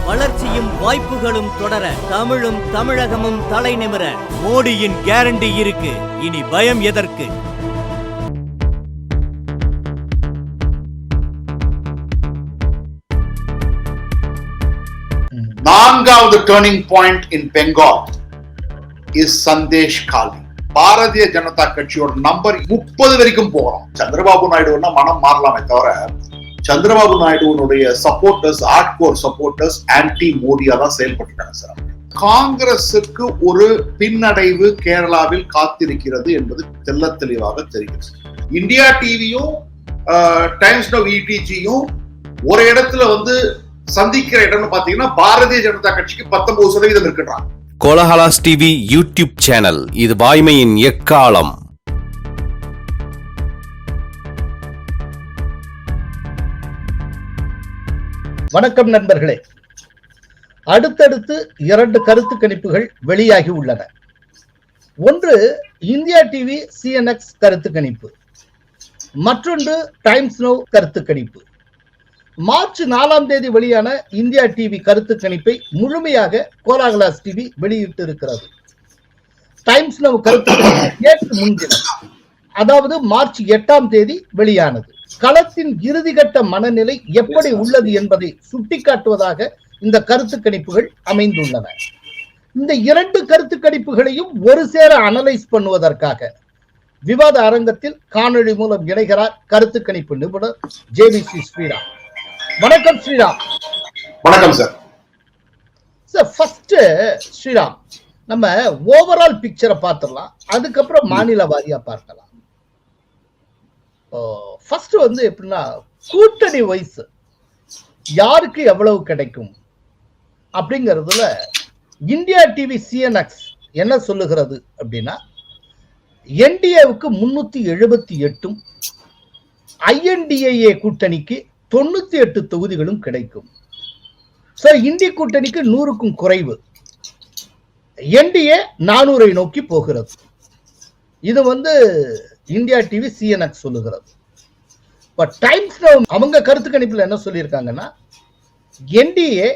வளர்ச்சியும் வாய்ப்புகளும் தொடர, தமிழும் தமிழகமும் தலை நிமிர மோடியின் கேரண்டி இருக்கு. இனி பயம் எதற்கு? நான்காவது turning point in Bengal is Sandesh காலி. பாரதிய ஜனதா கட்சியோட நம்பர் 30 வரைக்கும் போகிறோம். சந்திரபாபு நாயுடுனா மனம் மாறலாமே தவிர சந்திரபாபு நாயுடுனுடைய சப்போர்ட்டர்ஸ், ஹார்ட்கோர் சப்போர்ட்டர்ஸ் ஆன்டி மோடியா தான் செயல்பட்டுட்டாங்க சார். காங்கிரசுக்கு ஒரு பின்னடைவு கேரளாவில் காத்திருக்கிறது என்பது தெல்ல தெளிவாக தெரிகிறது. இந்தியா டிவியும் டைம்ஸ் நவ் இடிஜியும் ஒரு இடத்துல சந்திக்கிற இடம்னு பாத்தீங்கன்னா பாரதிய ஜனதா கட்சிக்கு 19% இருக்கிறாங்க. கோலஹலாஸ் டிவி யூடியூப் சேனல், இது வாய்மையின் எக்காலம். வணக்கம் நண்பர்களே. அடுத்தடுத்து 2 கருத்து கணிப்புகள் வெளியாகி உள்ளன. ஒன்று இந்தியா டிவி சிஎன்எக்ஸ் கருத்து கணிப்பு, மற்றொன்று டைம்ஸ் நவ் கருத்து கணிப்பு. மார்ச் 4ஆம் தேதி வெளியான இந்தியா டிவி கருத்து கணிப்பை முழுமையாக கோலஹலாஸ் டிவி வெளியிட்டு இருக்கிறது. டைம்ஸ் நவ் கருத்து கணிப்பு நேற்று முன்தினம், அதாவது மார்ச் 8ஆம் தேதி வெளியானது. களத்தின் இறுதிக்கட்ட மனநிலை எப்படி உள்ளது என்பதை சுட்டிக்காட்டுவதாக இந்த கருத்து கணிப்புகள் அமைந்துள்ளன. இந்த 2 கருத்து கணிப்புகளையும் ஒரு சேர அனலைஸ் பண்ணுவதற்காக விவாத அரங்கத்தில் காணொளி மூலம் இணைகிறார் கருத்து கணிப்பு நிபுணர் ஜேபிசி ஸ்ரீராம். வணக்கம் ஸ்ரீராம். வணக்கம் சார். சார், ஃபர்ஸ்ட் ஸ்ரீராம், நம்ம ஓவரால் பிக்சரை பார்த்துடலாம், அதுக்கப்புறம் மாநில வாரியா பார்க்கலாம். ஃபர்ஸ்ட் எப்படின்னா, கூட்டணி வைஸ் யாருக்கு எவ்வளவு கிடைக்கும் அப்படிங்கிறதுல இந்தியா டிவி சிஎன்எக்ஸ் என்ன சொல்லுகிறது அப்படின்னா, என்டிஏவுக்கு 378, ஐஎன்டிஏ கூட்டணிக்கு 98 தொகுதிகளும் கிடைக்கும். இந்திய கூட்டணிக்கு 100க்கும் குறைவு, என்டிஏ 400 நோக்கி போகிறது. இது இந்தியா டிவி சிஎன்எக்ஸ் சொல்லுகிறது. டைம்ஸ் நவ் அவங்க கருத்து கணிப்புல என்ன சொல்லியிருக்காங்கன்னா, என்டிஏ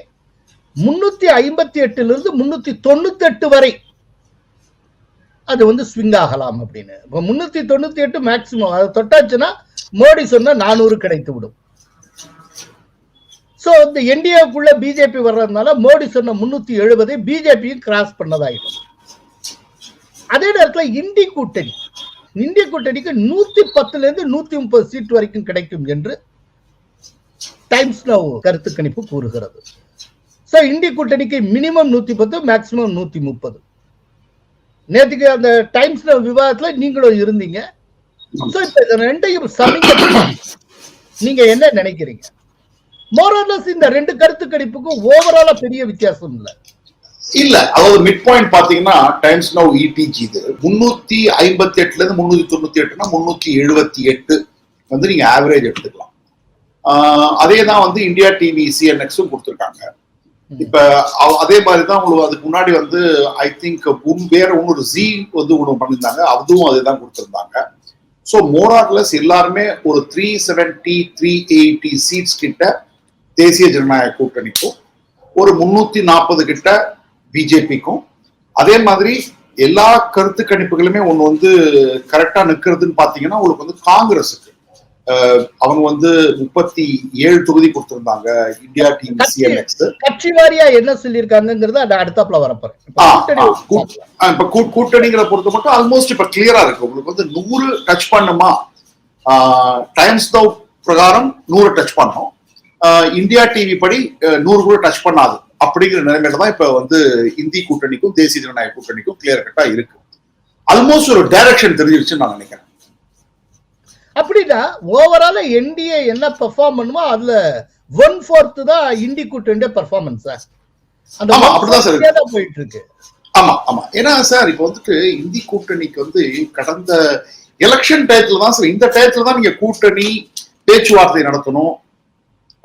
358 இருந்து 398 வரை அது ஸ்விங் ஆகலாம் அப்படின்னு. 398 மேக்சிமம், அதை தொட்டாச்சுன்னா மோடி சொன்ன 400 கிடைத்து விடும். இந்த என்டிஏக்குள்ள பிஜேபி வர்றதுனால மோடி சொன்ன 370 பிஜேபியும் கிராஸ் பண்ணதாயிடும். அதே நேரத்தில் இந்திய கூட்டணிக்கு 110 இருந்து 130 சீட் வரைக்கும் கிடைக்கும் என்று டைம்ஸ் நவ் கருத்து கணிப்பு கூறுகிறது. இந்திய கூட்டணிக்கு மினிமம் 110, மேக்சிமம் 130. நேற்றுக்கு அந்த டைம்ஸ் நவ் விவாதத்துல நீங்களும் இருந்தீங்க. இப்ப ரெண்டையும் சமீப நீங்க என்ன நினைக்கிறீங்க? மோரலஸ் இந்த 2 கருத்து கணிப்புக்கும் ஓவராலா பெரிய வித்தியாசம் இல்ல. அதாவது மிட் பாயிண்ட் பாத்தீங்கன்னா டைம்ஸ் நவ் இடிஜி 358 இருந்து 398னா 378 நீங்க ஆவரேஜ் எடுத்துக்கலாம். அதேதான் இந்தியா டிவி சிஎன்எக்ஸும் கொடுத்துருக்காங்க. இப்ப அதே மாதிரிதான் உங்களுக்கு அதுக்கு முன்னாடி ஐ திங்க் வேற இன்னொரு ஜி ஒண்ணு பண்ணிருந்தாங்க, அதுவும் அதேதான் கொடுத்திருந்தாங்க. சோ மோரார்லஸ் எல்லாருமே ஒரு 370 380 சீட்ஸ் கிட்ட தேசிய ஜனநாயக கூட்டணிக்கும், ஒரு 340 கிட்ட பிஜேபிக்கும். அதே மாதிரி எல்லா கருத்து கணிப்புகளுமே ஒண்ணு கரெக்டா நிக்கிறதுன்னு பாத்தீங்கன்னா உங்களுக்கு காங்கிரஸுக்கு அவங்க 37 தொகுதி கொடுத்திருந்தாங்க. இந்தியா டிவி சிஎன்எக்ஸ் கட்சி வாரியா என்ன சொல்லியிருக்காங்கிறது அடுத்தாப்புல வரப்போறேன். இப்ப கூட்டணிகளை பொறுத்த மட்டும் ஆல்மோஸ்ட் இப்ப கிளியரா இருக்கு. உங்களுக்கு 100 டச் பண்ணுமா, டைம்ஸ் நவ் பிரகாரம் 100 டச் பண்ணோம், இந்தியா டிவி படி 100 கூட டச் பண்ணாது அப்படிங்கிற நிலைமையில தான் இப்ப இந்திய கூட்டணிக்கும் தேசிய ஜனநாயக கூட்டணிக்கும் கிளியர் கட்டா இருக்கு. ஆல்மோஸ்ட் ஒரு டைரக்ஷன் தெரிஞ்சிருச்சுன்னு நான் நினைக்கிறேன். அப்படின்னா ஓவரால என்டிஏ என்ன பெர்ஃபார்ம் பண்ணுமோ அதுல 1/4 தான் இந்திய கூட்டணியோட பெர்ஃபார்மன்ஸ். அப்படிதான் சார் போயிட்டு இருக்கு. ஆமா ஆமா. ஏன்னா சார் இப்ப இந்திய கூட்டணிக்கு கடந்த எலெக்ஷன் டயத்துல தான் சார், இந்த டயத்துல தான் நீங்க கூட்டணி பேச்சுவார்த்தை நடத்தணும்,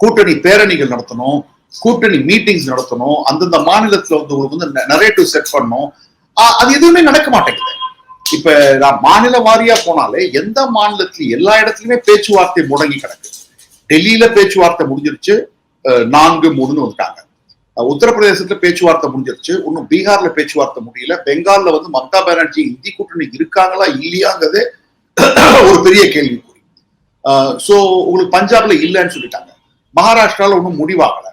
கூட்டணி பேரணிகள் நடத்தணும், கூட்டணி மீட்டிங்ஸ் நடத்தணும், அந்தந்த மாநிலத்துல உங்களுக்கு நரேட்டிவ் செட் பண்ணணும். அது எதுவுமே நடக்க மாட்டேங்குது. இப்ப நான் மாநில வாரியா போனாலே எந்த மாநிலத்திலும் எல்லா இடத்துலயுமே பேச்சுவார்த்தை முடங்கி கிடக்கு. டெல்லியில பேச்சுவார்த்தை முடிஞ்சிருச்சு, 4-3 வந்துட்டாங்க. உத்தரப்பிரதேசத்துல பேச்சுவார்த்தை முடிஞ்சிருச்சு, இன்னும் பீகார்ல பேச்சுவார்த்தை முடியல. பெங்கால்ல வந்து மம்தா பானர்ஜி இந்தி கூட்டணி இருக்காங்களா இல்லையாங்கிறதே ஒரு பெரிய கேள்விக்குறி. சோ உங்களுக்கு பஞ்சாப்ல இல்லைன்னு சொல்லிட்டாங்க. மகாராஷ்டிரால ஒன்றும் முடிவாகல.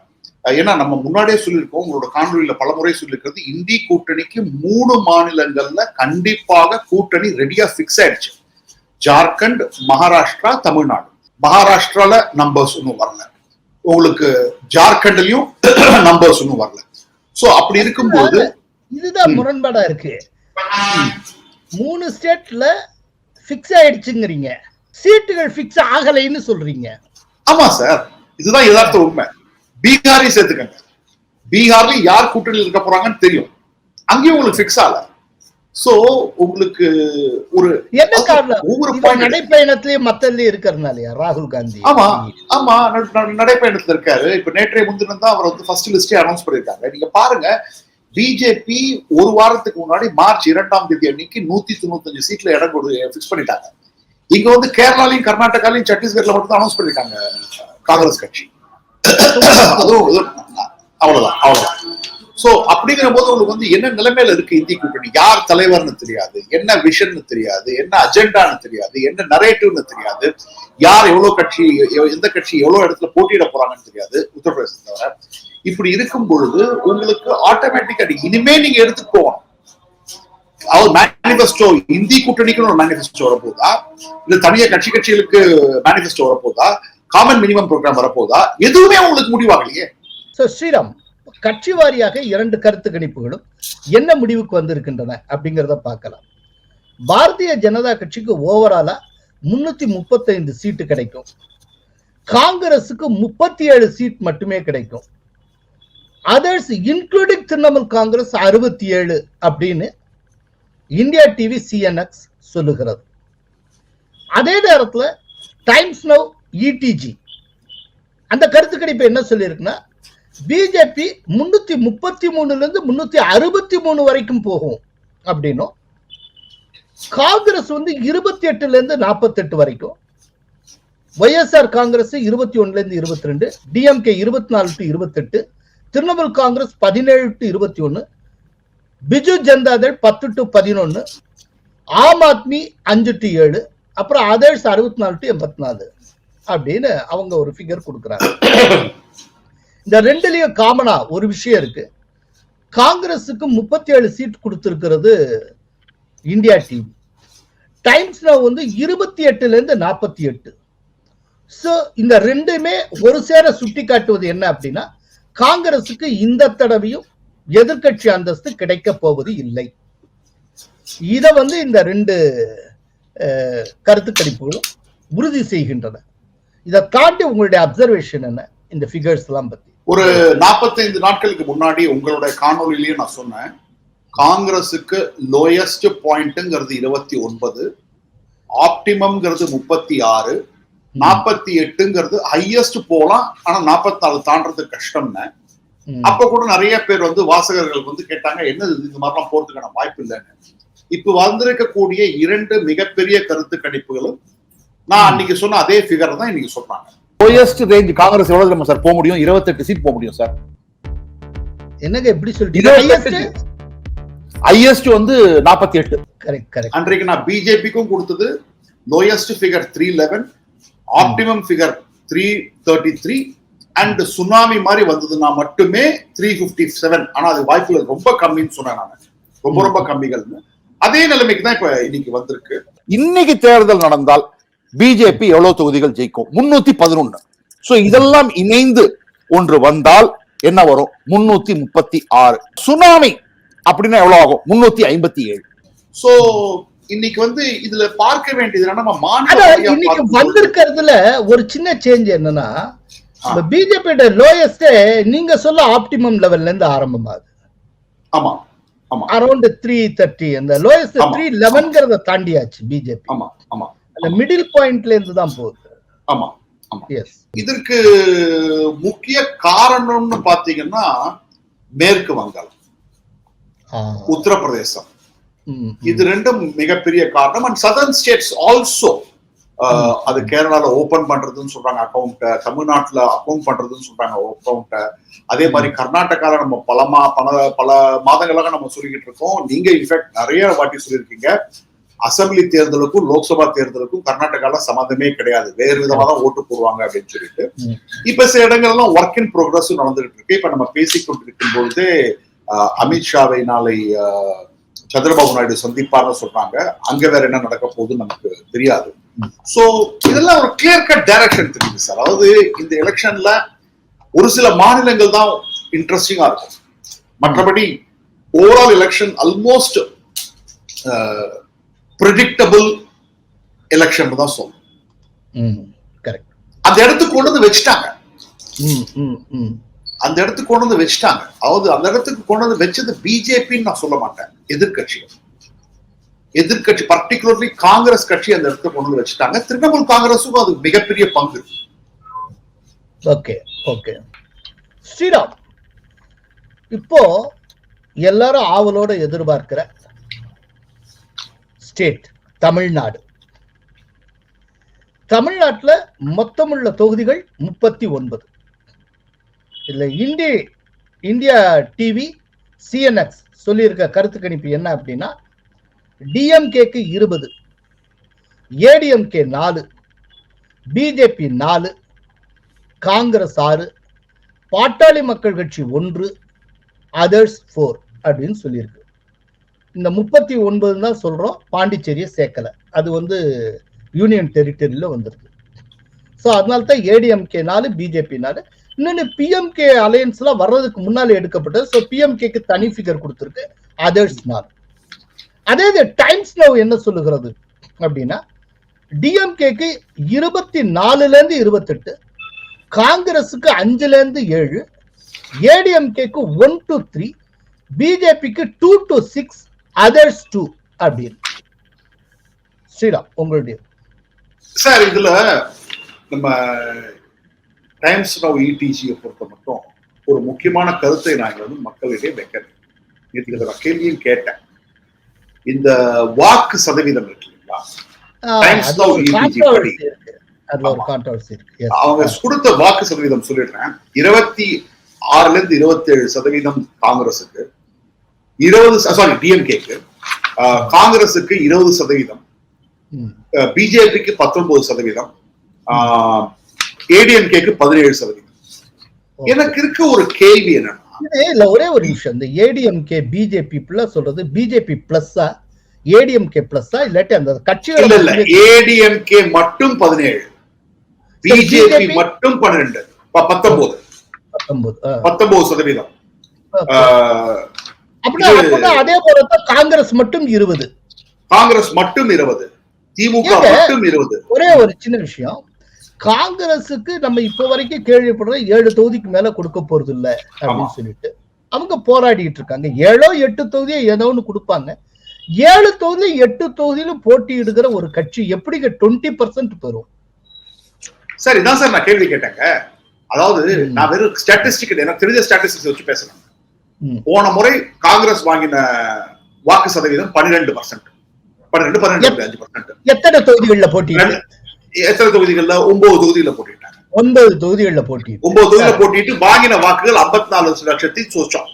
ஏன்னா நம்ம முன்னாடியே சொல்லியிருக்கோம், உங்களோட காணொலியில பலமுறை சொல்லியிருக்கிறது, இந்தி கூட்டணிக்கு 3 மாநிலங்கள்ல கண்டிப்பாக கூட்டணி ரெடியா பிக்ஸ் ஆயிடுச்சு. ஜார்க்கண்ட், மகாராஷ்டிரா, தமிழ்நாடு. மகாராஷ்டிரால நம்பர்ஸ் ஒன்றும் வரல, உங்களுக்கு ஜார்க்கண்ட்லயும் நம்பர்ஸ் ஒன்றும் வரல. சோ அப்படி இருக்கும்போது இதுதான் முரண்பாடா இருக்கு. 3 ஸ்டேட்ல பிக்ஸ் ஆயிடுச்சுங்கிறீங்க, சீட்டுகள் பிக்ஸ் ஆகலைன்னு சொல்றீங்க. ஆமா சார், இதுதான் யதார்த்த உண்மை. பீகாரையும் சேர்த்துக்கங்க, பீகார்ல யார் கூட்டணியில் இருக்க போறாங்கன்னு தெரியும், அங்கேயும் உங்களுக்கு பிக்ஸ் ஆகல. சோ உங்களுக்கு ஒரு என்ன காரணம்? ஒவ்வொரு நடைப்பயணத்திலேயே மத்ததுலயே இருக்கிறதுனாலயா ராகுல் காந்தி? ஆமா ஆமா, நடைப்பயணத்துல இருக்காரு. இப்ப நேற்றைய முன்தினம் தான் அவர் வந்து ஃபர்ஸ்ட் லிஸ்டே அனௌன்ஸ் பண்ணிருக்காங்க. நீங்க பாருங்க, பிஜேபி ஒரு வாரத்துக்கு முன்னாடி மார்ச் 2ஆம் தேதி அன்னைக்கு 195 சீட்ல இடம் பிக்ஸ் பண்ணிட்டாங்க. இங்க வந்து கேரளாலையும் கர்நாடகாலையும் சத்தீஸ்கர்ல மட்டும் தான் அனௌன்ஸ் பண்ணிருக்காங்க காங்கிரஸ் கட்சி. அவ்வளவுதான். சோ அப்படிங்கிற போது உங்களுக்கு வந்து என்ன நிலைமையில இருக்கு இந்தி கூட்டணி? யார் தலைவர்னு தெரியாது, என்ன விஷன் தெரியாது, என்ன அஜெண்டான்னு தெரியாது, என்ன நரேட்டிவ்னு தெரியாது, யார் எவ்வளவு கட்சி, எந்த கட்சி எவ்வளவு இடத்துல போட்டியிட போறாங்கன்னு தெரியாது உத்தரப்பிரதேசத்தை தவிர. இப்படி இருக்கும் பொழுது உங்களுக்கு ஆட்டோமேட்டிக்கா இனிமே நீங்க எடுத்துட்டு போகணும். அவர் மேனிபெஸ்டோ, இந்தி கூட்டணிக்கு ஒரு மேனிபெஸ்டோ வரப்போதா, இல்ல தனியா கட்சிகளுக்கு மேனிபெஸ்டோ வரப்போதா, காமன் மினிமம் ப்ரோக்ராம் வரப்போதா, எதுவுமே உங்களுக்கு முடிவாகலையே. ஸ்ரீராம், கட்சி வாரியாக 2 கருத்து கணிப்புகளும் என்ன முடிவுக்கு வந்திருக்கின்றன அப்படிங்கிறத பார்க்கலாம். பாரதிய ஜனதா கட்சிக்கு ஓவராலா 335 சீட்டு கிடைக்கும், காங்கிரசுக்கு 37 சீட் மட்டுமே கிடைக்கும், அதர்ஸ் இன்க்ளூடிங் திரிணாமுல் காங்கிரஸ் 67 அப்படின்னு இந்தியா டிவி சிஎன்எக்ஸ் சொல்லுகிறது. அதே நேரத்தில் டைம்ஸ் நவ் இடிஜி அந்த கருத்து கணிப்பு என்ன சொல்லியிருக்குன்னா, பிஜேபி 333 இருந்து 363 வரைக்கும் போகும் அப்படின்னும், காங்கிரஸ் வந்து 28 இருந்து 48 வரைக்கும், ஒய்எஸ்ஆர் காங்கிரஸ் 21 இருந்து 22, DMK 24 to 28, Trinamool Congress 17 to 21, Biju Janata Dal 10 to 11, Aam Aadmi 5 to 7, அப்புறம் அதர்ஸ் 64 to 84 அப்படின்னு அவங்க ஒரு ஃபிகர் கொடுக்குறாங்க. இந்த ரெண்டுலயும் காமனா ஒரு விஷயம் இருக்கு. காங்கிரஸுக்கு 37 சீட் கொடுத்திருக்கிறது இந்தியா டிவி, டைம்ஸ் நவ் வந்து 28 இருந்து 48. சோ இந்த ரெண்டுமே ஒரு சேர சுட்டி காட்டுவது என்ன அப்படின்னா, காங்கிரசுக்கு இந்த தடவையும் எதிர்கட்சி அந்தஸ்து கிடைக்க போவது இல்லை. இத வந்து இந்த 2 கருத்து கணிப்புகளும் உறுதி செய்கின்றன. இதை தாண்டி உங்களுடைய அப்சர்வேஷன் என்ன இந்த ஃபிகர்ஸ் எல்லாம் பத்தி? ஒரு 45 நாட்களுக்கு முன்னாடி உங்களுடைய காணொலியிலேயே நான் சொன்னேன், காங்கிரஸுக்கு லோயஸ்ட் பாயிண்ட்ங்கிறது 29, ஆப்டிமம்ங்கிறது 36, 48ங்கிறது ஹையஸ்ட் போலாம், ஆனா 44 தாண்டது கஷ்டம்னு. அப்ப கூட நிறைய பேர் வந்து வாசகர்கள் வந்து கேட்டாங்க, என்ன இந்த மாதிரிலாம் போறதுக்கான வாய்ப்பு இல்லைன்னு. இப்ப வந்திருக்கக்கூடிய 2 மிகப்பெரிய கருத்து கணிப்புகளும் நான் அன்னைக்கு சொன்ன அதே ஃபிகர் தான் இன்னைக்கு சொல்றாங்க. லோயஸ்ட் ரேஞ்ச் காங்கிரஸ் எவ்வளவு சார் போக முடியும்? 28 சீட் போக முடியும் சார். என்னங்க எப்படி சொல்றீங்க? ஹையஸ்ட் வந்து 48. Correct correct. அன்றைக்கு நான் பிஜேபிக்கும் கொடுத்தது lowest figure 311, optimum figure 333, and tsunami மாதிரி வந்ததுன்னா மட்டுமே 357. ஆனா அது வாய்ப்புகள் ரொம்ப கம்மின்னு சொன்னேன் நான், ரொம்ப கம்மிகள்னு. அதே நிலைமைக்கு தான் இப்ப இன்னைக்கு வந்திருக்கு. இன்னைக்கு தேர்தல் நடந்தால் பிஜேபி எவ்வளவு தொகுதிகள் ஜெயிக்கும்? 311. சோ இதெல்லாம் இணைந்து ஒன்று வந்தால் என்ன வரும்? 336. சுனாமி அப்படின்னா எவ்வளவு ஆகும்? 357. சோ இன்னைக்கு வந்து இதுல பார்க்க வேண்டியது நம்ம இன்னைக்கு வந்திருக்கிறதுல ஒரு சின்ன சேஞ்ச் என்னன்னா, பிஜேபி லோயஸ்ட் நீங்க சொல்ல ஆப்டிமம் லெவல்ல இருந்து ஆரம்பமாகுது. ஆமா ஆமா, அரௌண்ட் 330. அந்த லோயஸ்ட் 311 தாண்டியாச்சு பிஜேபி. ஆமா ஆமா, அந்த மிடில் பாயிண்ட்ல இருந்து தான் போகுது. ஆமா ஆமா. இதற்கு முக்கிய காரணம்னு பாத்தீங்கன்னா மேற்கு வங்காளம், உத்தரப்பிரதேசம், இது ரெண்டும் மிகப்பெரிய காரணம். அண்ட் சதர்ன் ஸ்டேட்ஸ் ஆல்சோ அது கேரளால ஓபன் பண்றதுன்னு சொல்றாங்க அக்கௌண்ட்டை, தமிழ்நாட்டுல அக்கௌண்ட் பண்றதுன்னு சொல்றாங்க அக்கௌண்ட்டை. அதே மாதிரி கர்நாடகால நம்ம பல மாதங்களாக நம்ம சொல்லிக்கிட்டு இருக்கோம். நீங்க இன்ஃபேக்ட் நிறைய வாட்டி சொல்லியிருக்கீங்க, அசம்பிளி தேர்தலுக்கும் லோக்சபா தேர்தலுக்கும் கர்நாடகால சம்மந்தமே கிடையாது, வேறு விதமா தான் ஓட்டு போடுவாங்க அப்படின்னு சொல்லிட்டு இப்ப சில இடங்கள்லாம் ஒர்க் இன் ப்ரோக்ரஸ் நடந்துகிட்டு இருக்கு. இப்ப நம்ம பேசிக்கொண்டிருக்கும் பொழுது அமித்ஷாவை நாளை சந்திரபாபு நாயுடு சந்திப்பார்னு சொல்றாங்க. அங்க வேற என்ன நடக்க போகுதுன்னு நமக்கு தெரியாது. சோ இதெல்லாம் ஒரு கிளியர் கட் டைரக்ஷன் தெரியுது சார். அதாவது இந்த எலெக்ஷன்ல ஒரு சில மாநிலங்கள் தான் இன்ட்ரெஸ்டிங்கா இருக்கும், மற்றபடி overall election almost predictable election தான் சொல்லும். அந்த இடத்துக்கு கொண்டு வந்து வச்சுட்டாங்க, அந்த இடத்துக்கு கொண்டு வந்து வச்சுட்டாங்க. அதாவது அந்த இடத்துக்கு கொண்டு வந்து வச்சது பிஜேபின்னு நான் சொல்ல மாட்டேன், எதிர்கட்சி பர்டிகுலர்லி காங்கிரஸ் கட்சி அந்த இடத்துல கொண்டு வந்து வச்சுட்டாங்க. திரிணாமுல் காங்கிரஸுக்கும் அது மிகப்பெரிய பங்கு. ஓகே ஓகே ஸ்ரீராம், இப்போ எல்லாரும் ஆவலோட எதிர்பார்க்கிற ஸ்டேட் தமிழ்நாடு. தமிழ்நாட்டுல மொத்தமுள்ள தொகுதிகள் 39. இதுல இந்தியா டிவி சிஎன்எக்ஸ் சொல்லியிருக்க கருத்து கணிப்பு என்ன அப்படின்னா, டிஎம்கேக்கு 20, ஏடிஎம்கே 4, பிஜேபி 4, காங்கிரஸ் 6, பாட்டாளி மக்கள் கட்சி 1, அதர்ஸ் 4 அப்படின்னு சொல்லியிருக்கு. இந்த 39 தான் சொல்றோம், பாண்டிச்சேரியை சேர்க்கல, அது யூனியன் டெரிட்டரியில வந்துருக்கு. ஸோ அதனால தான் ஏடிஎம்கே 4, பிஜேபி 4. இன்னொன்னு பிஎம்கே அலையன்ஸ்ல வர்றதுக்கு முன்னால எடுக்கப்பட்டது. ஸோ பிஎம்கேக்கு தனி ஃபிகர் கொடுத்துருக்கு, அதர்ஸ் 4. அதே டைம்ஸ் நவ் என்ன சொல்லுகிறது அப்படின்னா, டிஎம்கேக்கு 24ல இருந்து 28, காங்கிரஸுக்கு 5ல இருந்து 7, ஏடிஎம்கேக்கு 1 to 3, பிஜேபிக்கு 2 to 6, அதர்ஸ் 2 அப்படின்னு. ஸ்ரீராம் உங்களுடைய சார், இதுல நம்ம டைம்ஸ் நவ் இடிஜியை பொறுத்த மட்டும் ஒரு முக்கியமான கருத்தை நான் மக்களிடையே வைக்கிறேன். நேற்று நான் கேள்வியும் கேட்டேன். இந்த வாக்கு சதவீதம் இருக்கு இல்லைங்களா, டைம்ஸ் நவ் இடிஜி படி அவங்க கொடுத்த வாக்கு சதவீதம் சொல்லிடுறேன். 26ல இருந்து 27% காங்கிரஸுக்கு, 20 டிஎம்கேக்கு, காங்கிரஸுக்கு 20%, பிஜேபிக்கு 19%, ஏடிஎம்கேக்கு 17%. எனக்கு இருக்க ஒரு கேள்வி என்னன்னா, இல்ல ஒரே ஒரு நிமிஷம், இந்த ஏடிஎம்கே பிஜேபி பிளஸ் சொல்றது பிஜேபி பிளஸ்ஸா ஏடிஎம்கே பிளஸ்ஸா இல்லாட்டி அந்த கட்சிகள்? இல்ல ஏடிஎம்கே மட்டும் 17, பிஜேபி மட்டும் 19%. அப்படின்னா அதே போலதான் காங்கிரஸ் மட்டும் 20, காங்கிரஸ் மட்டும் 20, திமுக மட்டும் 20. ஒரே ஒரு சின்ன விஷயம், காங்கிரஸுக்கு நம்ம இப்ப வரைக்கும் கேள்விப்படுற 7 தொகுதிக்கு மேல கொடுக்க போறது இல்ல அப்படின்னு சொல்லிட்டு அவங்க போராடிட்டு இருக்காங்க. 7 8 தொகுதியை ஏதோ ஒண்ணு கொடுப்பாங்க. 7 தொகுதி 8 தொகுதியிலும் போட்டியிடுகிற ஒரு கட்சி எப்படிங்க 20% பெறும்? சார் இதான் சார் நான் கேள்வி கேட்டேங்க. அதாவது நான் வெறும் ஸ்டாட்டிஸ்டிக், எனக்கு தெரிஞ்ச ஸ்டாட்டிஸ்டிக்ஸ் வச்சு பேசுறேன். போன முறை காங்கிரஸ் வாங்கின வாக்கு சதவீதம் 12%. 12-5%. எத்தனை தொகுதிகளில் போட்டியிட்டு? எத்தனை தொகுதிகள்ல? 9 தொகுதிகளில் போட்டிட்டாங்க. 9 தொகுதிகளில் போட்டிட்டு 9 தொகுதியில் போட்டிட்டு வாங்கின வாக்குகள் 54 லட்சத்தி சொச்சம்.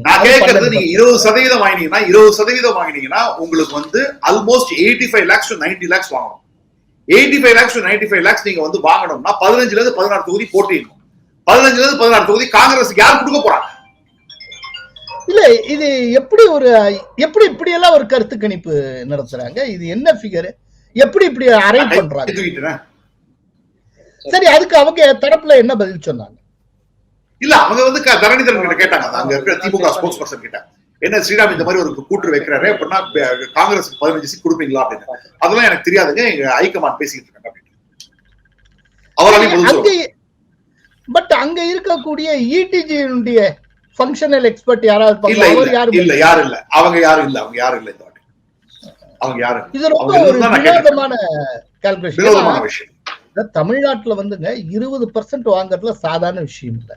நான் கேட்கறது, நீங்க 20% வாங்கினீங்கன்னா 20% வாங்கினீங்கன்னா உங்களுக்கு ஆல்மோஸ்ட் 85 lakhs to 90 lakhs வாங்கணும். 85 lakhs to 95 lakhs நீங்க வாங்கணும்னா 15ல இருந்து 16 தொகுதி போட்டிடணும். 15ல இருந்து 16 தொகுதி காங்கிரஸுக்கு யார் கொடுக்க போறாங்க? இல்ல இது எப்படி இப்படி எல்லாம் ஒரு கருத்து கணிப்பு நடத்துறாங்க? இது என்ன ஃபிகர்? எப்படி இப்படி அரேஞ்ச் பண்றாங்க? சரி, அதுக்கு அவங்க தரப்புல என்ன பதில் சொன்னாங்க? இல்ல அவங்க தரணிதரன் கிட்ட கேட்டாங்க, அங்க இருக்கிற திமுக ஸ்போக்ஸ் பர்சன் கிட்ட, என்ன ஸ்ரீராம் இந்த மாதிரி ஒரு கூற்று வைக்கிறாரு அப்படின்னா காங்கிரஸுக்கு 15 சீட் கொடுப்பீங்களா அப்படின்னு. அதெல்லாம் எனக்கு தெரியாதுங்க, எங்க ஹைகமாண்ட் பேசிக்கிட்டு இருக்காங்க அப்படின்னு அவராலையும். பட் அங்க இருக்கக்கூடிய இடிஜியுடைய ஃபங்க்ஷனல் எக்ஸ்பர்ட் யாராவது இல்ல யாரும் இல்ல, அவங்க யாரும் இல்ல இந்த வாட்டி. அவங்க யாரும். இது ரொம்ப ஒரு வினோதமான கால்குலேஷன் விஷயம். தமிழ்நாட்டுல 20% வாங்குறதுல சாதாரண விஷயம் இல்ல.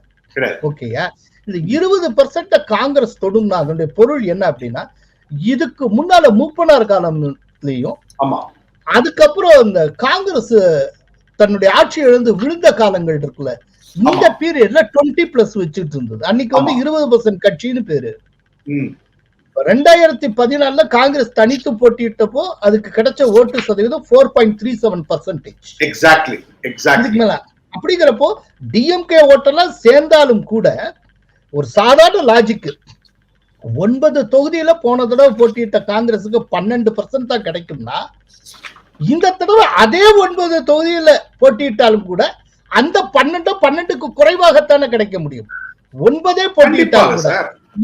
ஓகேயா? இந்த 20% காங்கிரஸ் தொடும்னா அதனுடைய பொருள் என்ன அப்படின்னா, இதுக்கு முன்னால மூப்பனார் காலம்லயும் அதுக்கப்புறம் இந்த காங்கிரஸ் தன்னுடைய ஆட்சி இழந்து விழுந்த காலங்கள் இருக்குல்ல, இந்த பீரியட்ல 20+ வச்சுட்டு இருந்தது. அன்னைக்கு வந்து 20% கட்சின்னு பேரு. 2014 காங்கிரஸ் தனித்து போட்டியிட்டப்போ அதுக்கு கிடைச்ச ஓட்டு சதவீதம் 4.37%. எக்ஸாக்ட்லி. அப்படிங்கிறப்போ டிஎம்கே ஓட்டெல்லாம் சேர்ந்தாலும் கூட ஒரு சாதாரண லாஜிக் 9 தொகுதியில போன தடவை போட்டியிட்ட காங்கிரஸுக்கு 12% தான் கிடைக்கும்னா, இந்த தடவை அதே 9 தொகுதியில போட்டியிட்டாலும் கூட அந்த 12க்கு குறைவாகத்தானே கிடைக்க முடியும். 9 போட்டியிட்டாலும் கூட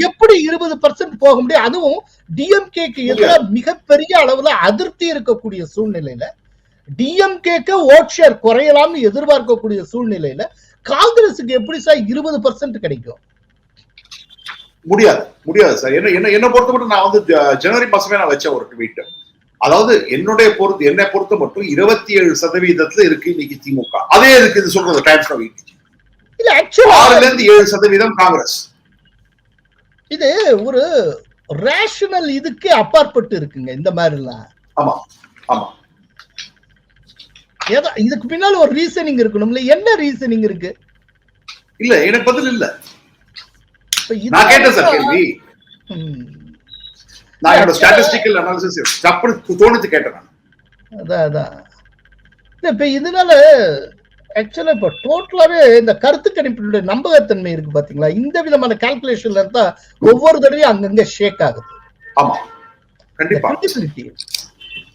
எப்படி 20% போக முடியும்? அதுவும் டிஎம்கேக்கு எதிராக மிகப்பெரிய அளவுல அதிருப்தி இருக்கக்கூடிய சூழ்நிலையில, டிஎம்கேக்கு ஓட் ஷேர் குறையலாம்னு எதிர்பார்க்கக்கூடிய சூழ்நிலையில காங்கிரஸுக்கு எப்படி சார் 20% கிடைக்கும்? முடியாது சார். என்ன பொறுத்த மட்டும் நான் வந்து ஜனவரி மாசமே நான் வச்ச ஒரு ட்வீட், அதாவது என்னை பொறுத்த மட்டும் 27% இருக்கு இன்னைக்கு திமுக. அதே இருக்கு இது சொல்றது டைம்ஸ் ஆஃப் ETG. இல்ல ஆக்சுவலா 6% காங்கிரஸ். இது ஒரு ரேஷனல் இதுக்கு அப்பாற்பட்டு இருக்குங்க இந்த மாதிரி எல்லாம். ஆமா ஆமா. இதுக்கு பின்னால ஒரு ரீசனிங் இருக்கணும்ல. என்ன ரீசனிங் இருக்கு? இல்ல எனக்கு பதில் இல்ல. நான் கேட்டேன் சார் கேள்வி. நான் என்னோட ஸ்டாட்டிஸ்டிக்கல் அனாலிசிஸ் தப்பு தோணுச்சு கேட்டேன். அதான் இப்ப இதனால ஆக்சுவலா இப்ப டோட்டலாவே இந்த கருத்து கணிப்பினுடைய நம்பகத்தன்மை இருக்கு பாத்தீங்களா, இந்த விதமான கால்குலேஷன்ல இருந்தா ஒவ்வொரு தடவையும் அங்கங்க ஷேக் ஆகுது. ஆமா கண்டிப்பா.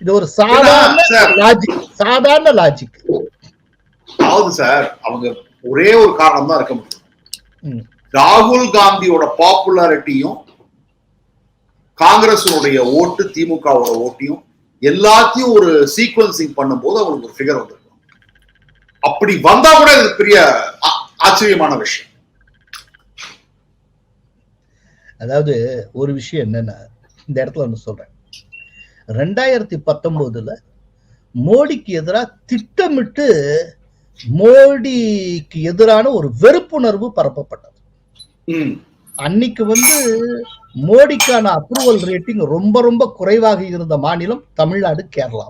இது ஒரு சாதாரண லாஜிக். அதாவது சார் அவங்க ஒரே ஒரு காரணம் தான் இருக்க முடியும். ராகுல் காந்தியோட பாப்புலாரிட்டியும் காங்கிரஸுடைய ஓட்டு திமுகவோட ஓட்டையும் எல்லாத்தையும் ஒரு சீக்வன்சிங் பண்ணும்போது அவங்களுக்கு ஒரு ஃபிகர் வந்திருக்கும். அப்படி வந்தா கூட இது பெரிய ஆச்சரியமான விஷயம். அதாவது ஒரு விஷயம் என்னன்னா, இந்த இடத்துல ஒண்ணு சொல்றேன். 2019 மோடிக்கு எதிராக திட்டமிட்டு மோடிக்கு எதிரான ஒரு வெறுப்புணர்வு பரப்பப்பட்டது. அன்னைக்கு வந்து மோடிக்கான அப்ரூவல் ரேட்டிங் ரொம்ப ரொம்ப குறைவாக இருந்த மாநிலம் தமிழ்நாடு, கேரளா.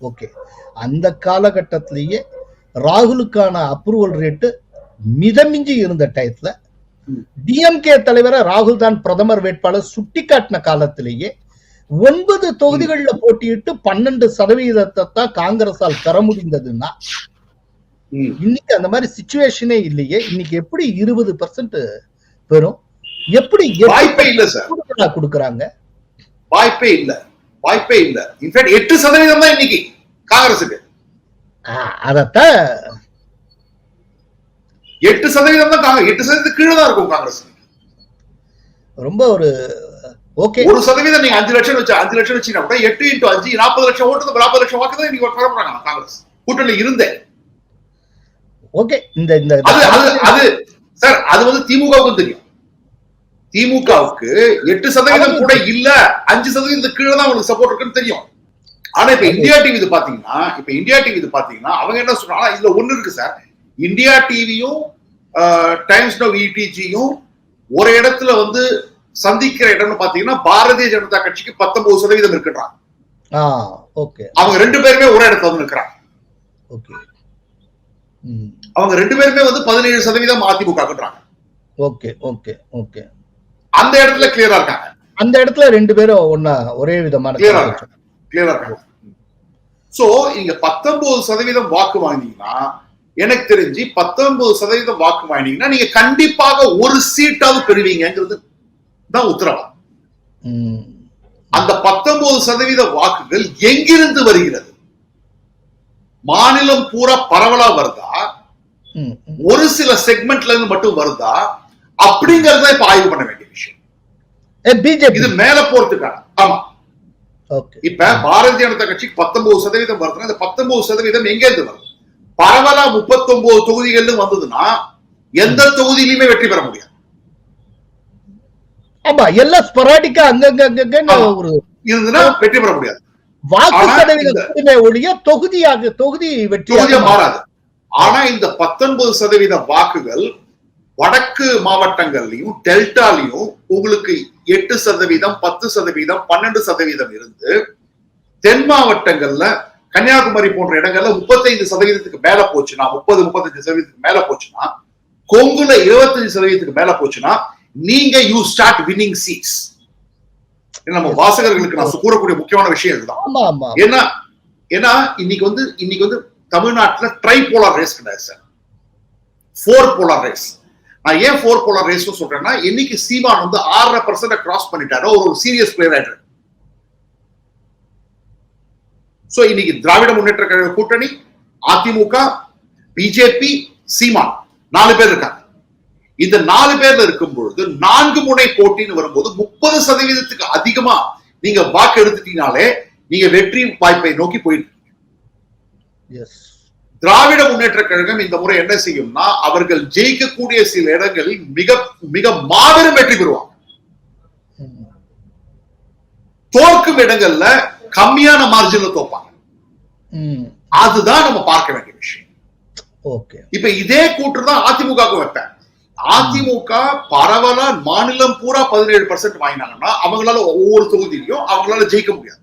ஓகே, அந்த காலகட்டத்திலேயே ராகுலுக்கான அப்ரூவல் ரேட்டு மிதமிஞ்சி இருந்த டயத்துல டிஎம்கே தலைவரை ராகுல் தான் பிரதமர் வேட்பாளர் சுட்டிக்காட்டின காலத்திலேயே 9 தொகுதிகள்ல போட்டியிட்டு 12% தான் காங்கிரஸால் பெற முடிந்ததுன்னா, இன்னைக்கு அந்த மாதிரி சிச்சுவேஷனே இல்லையே. இன்னைக்கு எப்படி 20% பெறும்? எப்படி வாய்ப்பே இல்ல சார். கொடுக்கறாங்க? வாய்ப்பே இல்ல. இன்ஃபேக்ட் 8% தான் இன்னைக்கு காங்கிரஸுக்கு. அதத்தான் 8% தான் 8% கீழே தான் இருக்கும் காங்கிரஸ். ரொம்ப ஒரு ஓகே 1% நீங்க 5 லட்சம் வச்சீங்கன்னா கூட 8 × 5 40 லட்சம் ஓட்டு, 40 லட்சம் வாக்கு தான் இன்னைக்கு வர போறாங்க காங்கிரஸ் கூட்டணி இருந்தே. ஓகே, இந்த அது சார் அது வந்து திமுகவுக்கும் தெரியும். திமுகவுக்கு 8% கூட இல்ல, 5% கீழே தான் உங்களுக்கு சப்போர்ட் இருக்குன்னு தெரியும். ஆனா இப்ப இந்தியா டிவி இது பாத்தீங்கன்னா அவங்க என்ன சொல்றாங்க, இதுல ஒண்ணு இருக்கு சார். இந்தியா டிவியும் டைம்ஸ் நவ் ETGயும் ஒரு இடத்துல வந்து சந்திக்கிற இடம்னு பாத்தீங்கன்னா பாரதிய ஜனதா கட்சிக்கு 19% இருக்குறாங்க. அவங்க 2 பேருமே ஒரே இடத்துல வந்து நிக்கிறாங்க. அவங்க 2 பேருமே வந்து 17% அதிமுக கட்டுறாங்க. அந்த இடத்துல கிளியரா இருக்காங்க. அந்த இடத்துல 2 பேரும் ஒண்ணா ஒரே விதமான கிளியரா இருக்காங்க. சோ இங்க 19% வாக்கு வாங்கினீங்கன்னா, எனக்கு தெரிஞ்சு 19% வாக்கு வாங்கினீங்கன்னா நீங்க கண்டிப்பாக ஒரு சீட்டாவது பெறுவீங்கிறது தான் உத்தரவாதம். அந்த 19% வாக்குகள் எங்கிருந்து வருகிறது? மாநிலம் பூரா பரவலா வருதா, ஒரு சில செக்மெண்ட்ல இருந்து மட்டும் வருதா அப்படிங்கறத இப்ப ஆய்வு பண்ண வேண்டிய விஷயம். இது மேல போறதுக்கான. ஆமா, இப்ப பாரதிய ஜனதா கட்சிக்கு 19% வருதுன்னா இந்த 19% எங்க இருந்து வருது? பரவலா 39 தொகுதிகள் வந்ததுன்னா எந்த தொகுதியிலுமே வெற்றி பெற முடியாது. ஆமா, எல்லாம் ஸ்பொராடிக்கா அங்கங்க ஒரு இருந்துன்னா வெற்றி பெற முடியாது. வாக்கு சதவீதம் ஒழிய தொகுதி வெற்றியாக மாறாது. ஆனா இந்த 19% வாக்குகள் வடக்கு மாவட்டங்கள்லயும் டெல்டாலையும் உங்களுக்கு 8%, 10%, 12% இருந்து தென் மாவட்டங்கள்ல கன்னியாகுமரி போன்ற இடங்கள்ல 35% மேல போச்சுன்னா 30-35% மேல போச்சுன்னா, கொங்குல 25% மேல போச்சுன்னா நீங்க யூ ஸ்டார்ட் வின்னிங் சீட்ஸ். நம்ம வாசகர்களுக்கு நான் கூறக்கூடிய முக்கியமான விஷயம் இதுதான். ஏன்னா இன்னைக்கு வந்து தமிழ்நாட்டுல ட்ரைபோலார் ரேஸ் கிடையாது சார், 4 போலார் ரேஸ். நான் ஏன் 4 போலார் ரேஸ் சொல்றேன்னா, இன்னைக்கு சீமான் வந்து 6.5% கிராஸ் பண்ணிட்டாரு, ஒரு சீரியஸ் பிளேயர் ஆயிட்டாரு. சோ இன்னைக்கு திராவிட முன்னேற்ற கழக கூட்டணி, அதிமுக, பிஜேபி, சீமான் 4 பேர் இருக்காங்க. இந்த 4 பேர்ல இருக்கும் பொழுது 4 முனை போட்டின்னு வரும்போது 30% அதிகமா நீங்க வாக்கு எடுத்துட்டீங்கனாலே நீங்க வெற்றி வாய்ப்பை நோக்கி போயிட்டு. திராவிட முன்னேற்ற கழகம் இந்த முறை என்ன செய்யும்னா, அவர்கள் ஜெயிக்கக்கூடிய சில இடங்களில் மிக மிக மாபெரும் வெற்றி பெறுவாங்க. தோற்கும் இடங்கள்ல கம்மியான மார்ஜின்ல தோப்பாங்க. அதுதான் நம்ம பார்க்க வேண்டிய விஷயம். இப்ப இதே கூற்று தான் அதிமுக வைப்பேன். அதிமுக பரவலா மாநிலம் பூரா 17% வாங்கினாங்கன்னா அவங்களால ஒவ்வொரு தொகுதியிலையும் அவங்களால ஜெயிக்க முடியாது.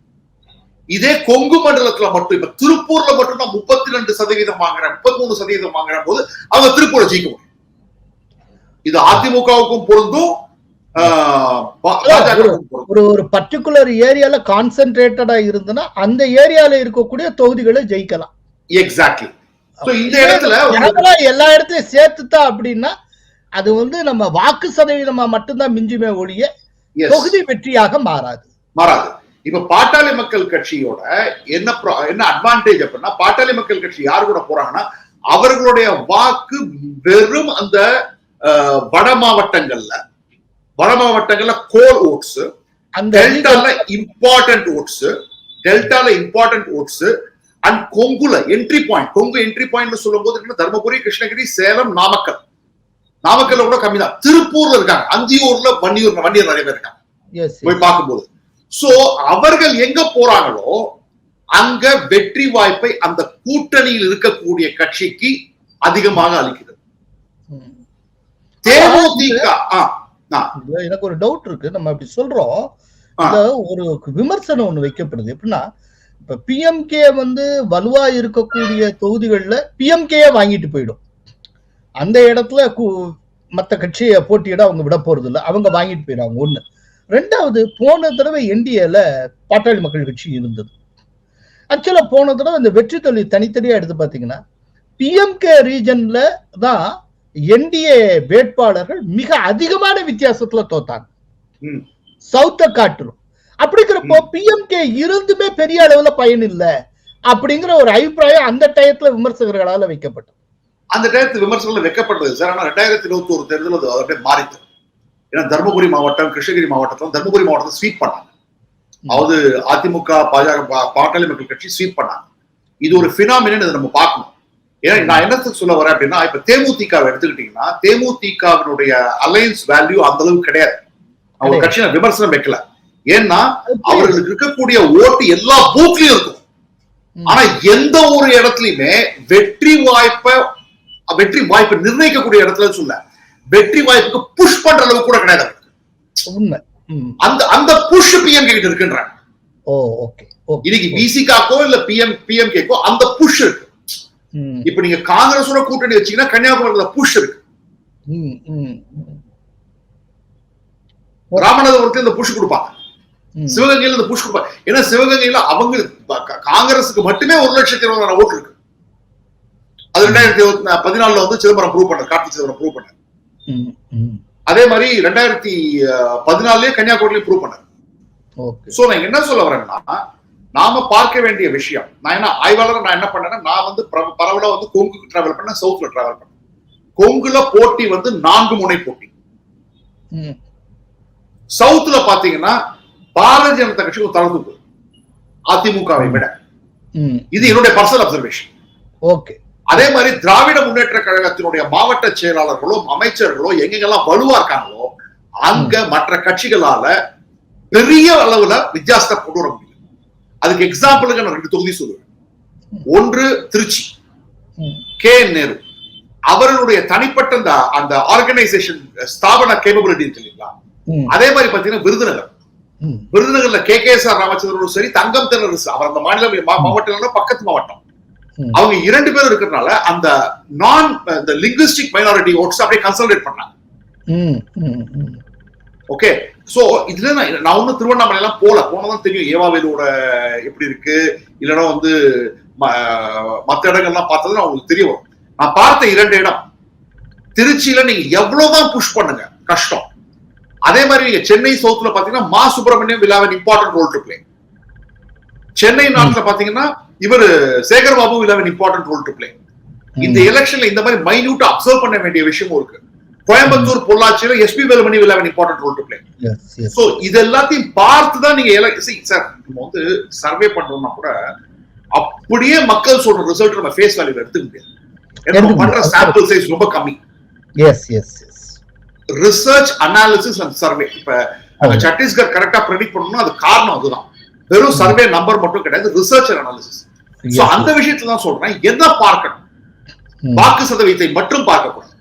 இதே கொங்கு மண்டலத்துல மட்டும், இப்ப திருப்பூர்ல மட்டும் நான் 32% வாங்குறேன், 33% வாங்குற போது அவங்க திருப்பூரை ஜெயிக்க முடியும். இது அதிமுகவுக்கும் பொருந்தும், ஒரு பர்டிகுலர் ஏரியால கான்சென்ட்ரேட்டடா இருந்தனா அந்த ஏரியால இருக்கக்கூடிய தொகுதிகளை ஜெயிக்கலாம். எக்ஸாக்ட்லி. இந்த இடத்துல எல்லா இடத்துலயும் சேர்த்துட்டா அப்படின்னா அது வந்து நம்ம வாக்கு சதவீதமா மட்டும்தான் மிஞ்சுமே ஒழிய தொகுதி வெற்றியாக மாறாது. இப்ப பாட்டாளி மக்கள் கட்சியோட என்ன அட்வான்டேஜ் அப்படின்னா, பாட்டாளி மக்கள் கட்சி யாரு கூட போறாங்கன்னா அவர்களுடைய வாக்கு வெறும் அந்த வட மாவட்டங்கள்ல கோர் ஓட்ஸ், டெல்டால இம்பார்ட்டன்ட் ஓட்ஸ் அண்ட் கொங்குல entry point. Kongu entry point சொல்லும் போது தர்மபுரி, கிருஷ்ணகிரி, சேலம், நாமக்கல்ல கூட கம்மி தான். திருப்பூர்ல இருக்காங்க, அந்தியூர்ல வன்னியூர் நிறைய பேர் இருக்காங்க போய் பார்க்கும்போது. சோ அவர்கள் எங்க போறாங்களோ அங்க வெற்றி வாய்ப்பை அந்த கூட்டணியில் இருக்கக்கூடிய கட்சிக்கு அதிகமாக அளிக்கிறது. தேமுதிக எனக்கு ஒரு டவுட் இருக்கு. நம்ம அப்படி சொல்றோம், ஒரு விமர்சனம் ஒண்ணு வைக்கப்படுது. எப்படின்னா, இப்ப பிஎம்கே வந்து வலுவா இருக்கக்கூடிய தொகுதிகள்ல பிஎம்கே வாங்கிட்டு போயிடும். அந்த இடத்துல மத்த கட்சியை போட்டியிட அவங்க விட போறது இல்லை, அவங்க வாங்கிட்டு போயிடுவாங்க. ஒண்ணு. ரெண்டாவது, போன தடவை என்டிஏல பாட்டாளி மக்கள் கட்சி இருந்தது. ஆக்சுவலா போன தடவை இந்த வெற்றி தோல்வி தனித்தனியா எடுத்து பாத்தீங்கன்னா, பிஎம்கே ரீஜன்ல தான் என்டிஏ வேட்பாளர்கள் மிக அதிகமான வித்தியாசத்துல தோத்தாங்க, சவுத்த காட்டிலும். அப்படிங்கிறப்போ பிஎம்கே இருந்துமே பெரிய அளவுல பயன் இல்லை அப்படிங்கிற ஒரு அபிப்பிராயம் அந்த டயத்துல விமர்சகர்களால வைக்கப்பட்டது. அந்த டயத்துல விமர்சகர்கள் வைக்கப்பட்டது சார். ஆனா 2021 தேர்தல் அது அப்படியே மாறிட்டு. ஏன்னா தர்மபுரி மாவட்டம், கிருஷ்ணகிரி மாவட்டத்தில் தர்மபுரி மாவட்டத்தை ஸ்வீப் பண்ணாங்க. அதாவது அதிமுக, பாஜக, பாட்டாளி மக்கள் கட்சி ஸ்வீப் பண்ணாங்க. இது ஒரு பினாமினன், நம்ம பார்க்கணும். ஏன்னா நான் என்னத்துக்கு சொல்ல வரேன் அப்படின்னா, இப்ப தேமுதிகவை எடுத்துக்கிட்டீங்கன்னா, தேமுதிகவினுடைய அலையன்ஸ் வேல்யூ அந்த அளவுக்கு கிடையாது. அவங்க கட்சியை விமர்சனம் வைக்கல. ஏன்னா அவர்களுக்கு இருக்கக்கூடிய ஓட்டு எல்லா பூத்லயும் இருக்கும். ஆனா எந்த ஒரு இடத்துலயுமே வெற்றி வாய்ப்பை நிர்ணயிக்கக்கூடிய இடத்துல சொல்ல, வெற்றி வாய்ப்புக்கு புஷ் பண்ற அளவுக்கு கூட கிடையாது. அந்த புஷ் பிஎம்கே கிட்ட இருக்குன்றாங்க. இன்னைக்கு பிசிகாக்கோ இல்ல பிஎம்கேக்கோ அந்த புஷ் இருக்கு. இப்ப நீங்க காங்கிரஸோட கூட்டணி வச்சீங்கன்னா கன்னியாகுமரியில புஷ் இருக்கு, ராமநாதபுரத்துல இந்த புஷ் கொடுப்பாங்க, சிவகங்கையில இந்த புஷ் கொடுப்பாங்க. ஏன்னா சிவகங்கையில அவங்க காங்கிரஸுக்கு மட்டுமே 1,20,000 ஓட்டு இருக்கு. அது 2014 வந்து சிதம்பரம் ப்ரூவ் பண்ணார், கார்த்தி சிதம்பரம் ப்ரூவ் பண்ணார். அதே மாதிரி 2014 கன்னியாகுமரியில ப்ரூவ் பண்ணார். சோ நான் என்ன சொல்ல வரேன்னா, நாம பார்க்க வேண்டிய விஷயம், நான் என்ன ஆய்வாளர், நான் என்ன பண்ணேன்னா, நான் வந்து பரவலா வந்து கொங்குக்கு டிராவல் பண்ணேன், சவுத்ல டிராவல் பண்ணேன். கொங்குல போட்டி வந்து 4 முனை போட்டி. சவுத்ல பாத்தீங்கன்னா பாரதிய ஜனதா கட்சி ஒரு தளர்ந்து அதிமுகவை விட. இது என்னுடைய பர்சனல் அப்சர்வேஷன். அதே மாதிரி திராவிட முன்னேற்ற கழகத்தினுடைய மாவட்ட செயலாளர்களோ அமைச்சர்களோ எங்கெங்கெல்லாம் வலுவா இருக்காங்களோ அங்க மற்ற கட்சிகளால பெரிய அளவுல வித்தியாசத்தை கொண்டு வர முடியும். அதுக்கு எக்ஸாம்பிளுக்கு நான் 2 தொகுதி சொல்லுவேன். ஒன்று திருச்சி, கே.என். நேரு அவர்களுடைய தனிப்பட்ட அந்த ஆர்கனைசேஷன் ஸ்தாபன கேப்பபிலிட்டி இருக்கு இல்லைங்களா. அதே மாதிரி பாத்தீங்கன்னா விருதுநகர் விருதுநகர்ல KKSR ராமச்சந்திரனும் சரி, தங்கம் தென்னரசு, அவர் அந்த மாநிலம் மாவட்டம் பக்கத்து மாவட்டம், அவங்க 2 பேரும் இருக்கிறதுனால அந்த லிங்குவிஸ்டிக் மைனாரிட்டி ஓட்ஸ் அப்படியே கன்சல்டேட் பண்ணாங்க. ஓகே, சோ இதுல நான் ஒன்னும் திருவண்ணாமலை எல்லாம் போனதான் தெரியும் ஏவாவேலோட எப்படி இருக்கு, இல்லைன்னா வந்து மற்ற இடங்கள்லாம் பார்த்தது அவங்களுக்கு தெரிய வரும். நான் பார்த்த 2 இடம், திருச்சியில நீங்க எவ்வளவுதான் புஷ் பண்ணுங்க கஷ்டம். அதே மாதிரி நீங்க சென்னை சவுத்ல பாத்தீங்கன்னா மா Subramaniam will have an important role to play. Chennai நாட்டுல பாத்தீங்கன்னா இவர் Sekar Babu will have an important role to play. இந்த எலெக்ஷன்ல இந்த மாதிரி மைன்யூட்டா அப்சர்வ் பண்ண வேண்டிய விஷயமும் இருக்கு. கோயம்புத்தூர் பொள்ளாச்சியில SP Velumani will have an important role to play. So இது எல்லாத்தையும் பார்த்துதான் நீங்க சார் நம்ம வந்து சர்வே பண்றோம்னா கூட அப்படியே மக்கள் சொல்ற ரிசல்ட் நம்ம ஃபேஸ் வேல்யூல எடுத்துக்க முடியாது. ஏன்னா பண்ற சாம்பிள் சைஸ் ரொம்ப கம்மி. Research analysis and survey. இப்ப சத்தீஸ்கர் கரெக்டா ப்ரெடிக்ட் பண்ணணும்னா அது காரணம் அதுதான். வெறும் சர்வே நம்பர் மட்டும் கிடையாது, ரிசர்ச் அண்ட் அனாலிசிஸ். சோ அந்த விஷயத்துல தான் சொல்றேன், என்ன பார்க்கணும், வாக்கு சதவீதத்தை மட்டும் பார்க்க கூடாது.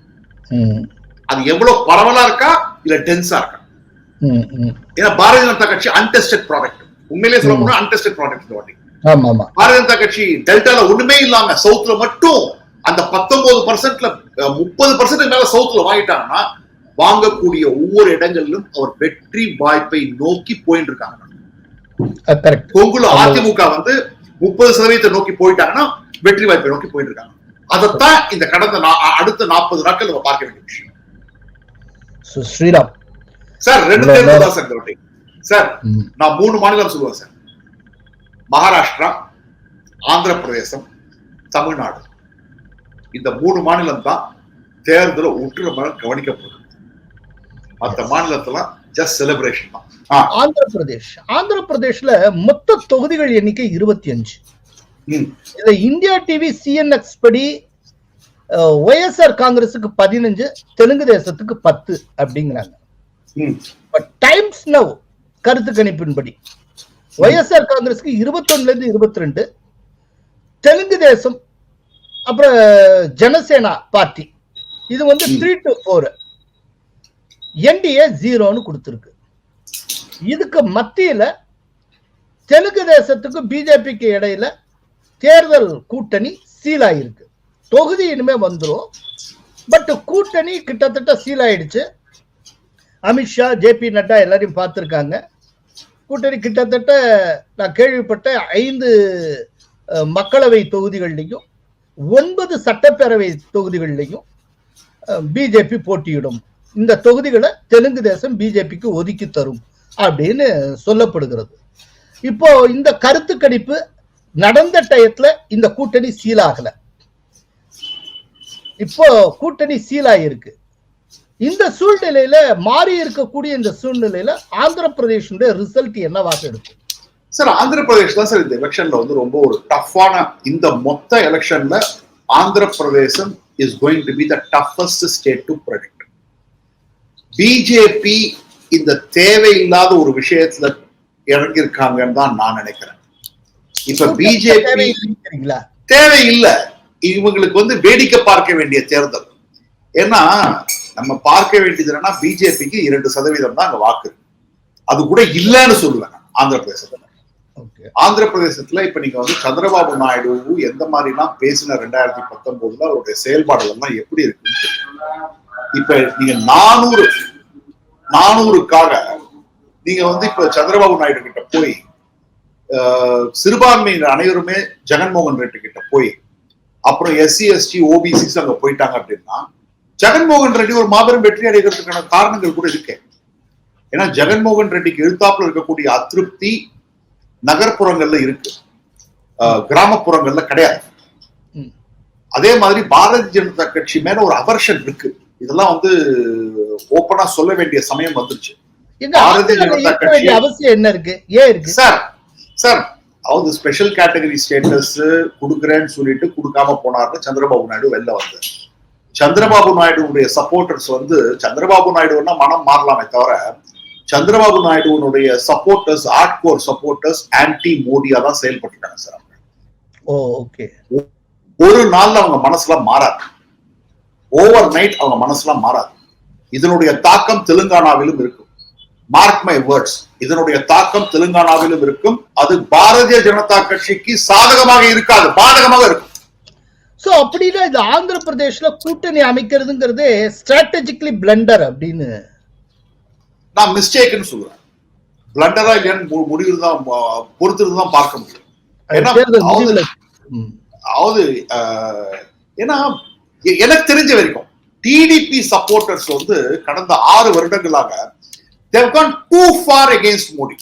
அது எவ்வளவு பரவலா இருக்கா இல்ல டென்ஸா இருக்கா. ஏன்னா பாரதிய ஜனதா கட்சி அன்டெஸ்டட் ப்ராடக்ட், உண்மையிலேயே சொல்ல போனா அன்டெஸ்டட் ப்ராடக்ட் இந்த வாட்டி. பாரதிய ஜனதா கட்சி டெல்டால ஒண்ணுமே இல்லாம சவுத்ல மட்டும் அந்த 19%ல 30% மேல சவுத்ல வாங்கிட்டாங்கன்னா வாங்கக்கூடிய ஒவ்வொரு இடங்களிலும் அவர் வெற்றி வாய்ப்பை நோக்கி போயிட்டு இருக்காங்க. கொங்குல அதிமுக வந்து 30% நோக்கி போயிட்டாங்கன்னா வெற்றி வாய்ப்பை நோக்கி போயிட்டு இருக்காங்க. அதைத்தான் இந்த கடந்த அடுத்த 40 நாட்கள் நம்ம பார்க்க வேண்டிய விஷயம். ஸ்ரீராம் சார் 2 தேர்தல் தான் சார். சார் நான் 3 மாநிலம் சொல்லுவேன் சார். மகாராஷ்டிரா, ஆந்திர பிரதேசம், தமிழ்நாடு. இந்த 3 மாநிலம் தான் தேர்தலை உற்றுமாக கவனிக்கப்படுது. மற்ற மாநிலத்துல ஜஸ்ட் செலிப்ரேஷன் தான். ஆந்திர பிரதேஷ்ல மொத்த தொகுதிகள் எண்ணிக்கை 25. இதுல இந்தியா டிவி CNX படி YSR காங்கிரஸுக்கு 15, தெலுங்கு தேசத்துக்கு 10 அப்படிங்கிறாங்க. டைம்ஸ் நவ் கருத்து கணிப்பின்படி YSR காங்கிரஸுக்கு 21 22, தெலுங்கு தேசம் அப்புறம் ஜனசேனா பார்ட்டி இது வந்து 3 to 4, NDA 0ன்னு கொடுத்திருக்கு. இதுக்கு மத்தியில தெலுங்கு தேசத்துக்கு பிஜேபிக்கு இடையில தேர்தல் கூட்டணி சீலாயிருக்கு. தொகுதி இனிமே வந்துடும், பட் கூட்டணி கிட்டத்தட்ட சீலாயிடுச்சு. அமித்ஷா, JP நட்டா எல்லாரையும் பார்த்திருக்காங்க. கூட்டணி கிட்டத்தட்ட நான் கேள்விப்பட்ட 5 மக்களவை தொகுதிகளிலையும் 9 சட்டப்பேரவை தொகுதிகளிலையும் பிஜேபி போட்டியிடும். இந்த தொகுதிகளை தெலுங்கு தேசம் பிஜேபிக்கு ஒதுக்கி தரும் அப்படின்னு சொல்லப்படுகிறது. இப்போ இந்த கருத்து கணிப்பு நடந்த டயத்துல இந்த கூட்டணி சீலாகல, இப்போ கூட்டணி சீலாயிருக்கு. இந்த சூழ்நிலையில மாறி இருக்கக்கூடிய இந்த சூழ்நிலையில ஆந்திர பிரதேஷனுடைய ரிசல்ட் என்னவாக இருக்கும் சார்? ஆந்திர பிரதேஷ் தான் சார் இந்த எலெக்ஷன்ல வந்து ரொம்ப ஒரு டஃப்பான, இந்த மொத்த எலெக்ஷன்ல Andhra Pradesh is going to be the toughest state to predict. BJP இந்த தேவையில்லாத ஒரு விஷயத்துல இறங்கியிருக்காங்கன்னு தான் நான் நினைக்கிறேன். இப்ப பிஜேபி தேவையில்லை, இவங்களுக்கு வந்து வேடிக்கை பார்க்க வேண்டிய தேர்தல். ஏன்னா நம்ம பார்க்க வேண்டியது என்னன்னா பிஜேபிக்கு 2% தான் அங்க வாக்கு, அது கூட இல்லைன்னு சொல்லுவேன் ஆந்திர பிரதேசத்துல. ஆந்திர பிரதேசத்துல இப்ப நீங்க வந்து சந்திரபாபு நாயுடு எந்த மாதிரி எல்லாம் பேசின 2019 அவருடைய செயல்பாடுகள் எல்லாம் எப்படி இருக்குன்னு சொல்லுங்க. இப்ப நீங்க 400க்காக நீங்க வந்து இப்ப சந்திரபாபு நாயுடு கிட்ட போய், சிறுபான்மையினர் அனைவருமே ஜெகன்மோகன் ரெட்டி கிட்ட போய், அப்புறம் SC ST OBCs அங்க போயிட்டாங்க அப்படின்னா ஜெகன்மோகன் ரெட்டி ஒரு மாபெரும் வெற்றி அடைகிறதுக்கான காரணங்கள் கூட இருக்கு. ஏன்னா ஜெகன்மோகன் ரெட்டிக்கு எழுத்தாப்புல இருக்கக்கூடிய அதிருப்தி நகர்ப்புறங்கள்ல இருக்கு, கிராமப்புறங்கள்ல கிடையாது. அதே மாதிரி பாரதிய ஜனதா கட்சி மேல ஒரு அவர்ஷன் இருக்கு. இதெல்லாம் வந்து ஓப்பனா சொல்ல வேண்டிய சமயம் வந்துருச்சு. பாரதிய ஜனதா கட்சி அவசியம் என்ன இருக்கு, ஏன் இருக்கு சார்? சார் அதாவது ஸ்பெஷல் கேட்டகரி ஸ்டேட்டஸ் கொடுக்குறேன்னு சொல்லிட்டு கொடுக்காம போனார்னு சந்திரபாபு நாயுடு வெளில வந்தார். சந்திரபாபு நாயுடுடைய சப்போர்ட்டர்ஸ் வந்து சந்திரபாபு நாயுடுன்னா மனம் மாறலாமே தவிர சந்திரபாபு நாயுடுனுடைய சப்போர்ட்டர்ஸ், ஹார்ட்கோர் சப்போர்ட்டர்ஸ் ஆன்டி மோடியா தான் செயல்பட்டுட்டாங்க சார். ஒரு நாள்ல அவங்க மனசுலாம் மாறாது, ஓவர் நைட் அவங்க மனசுலாம் மாறாது. இதனுடைய தாக்கம் தெலுங்கானாவிலும் இருக்கும். மார்க் மை வேர்ட்ஸ், இதனுடைய தாக்கம் தெலுங்கானாவிலும் இருக்கும். அது பாரதிய ஜனதா கட்சிக்கு சாதகமாக இருக்காது, பாதகமாக இருக்கும். சோ அப்படின்னா இது ஆந்திர பிரதேஷ்ல கூட்டணி அமைக்கிறதுங்கிறது ஸ்ட்ராட்டஜிக்கலி பிளண்டர் அப்படின்னு நான் மிஸ்டேக்னு சொல்றேன். பிளண்டரா இல்லையான்னு முடிவு தான் பொறுத்து தான் பார்க்க முடியும். அதாவது ஏன்னா எனக்கு தெரிஞ்ச வரைக்கும் டிடிபி சப்போர்ட்டர்ஸ் வந்து கடந்த 6 வருடங்களாக they've gone too far against Modi.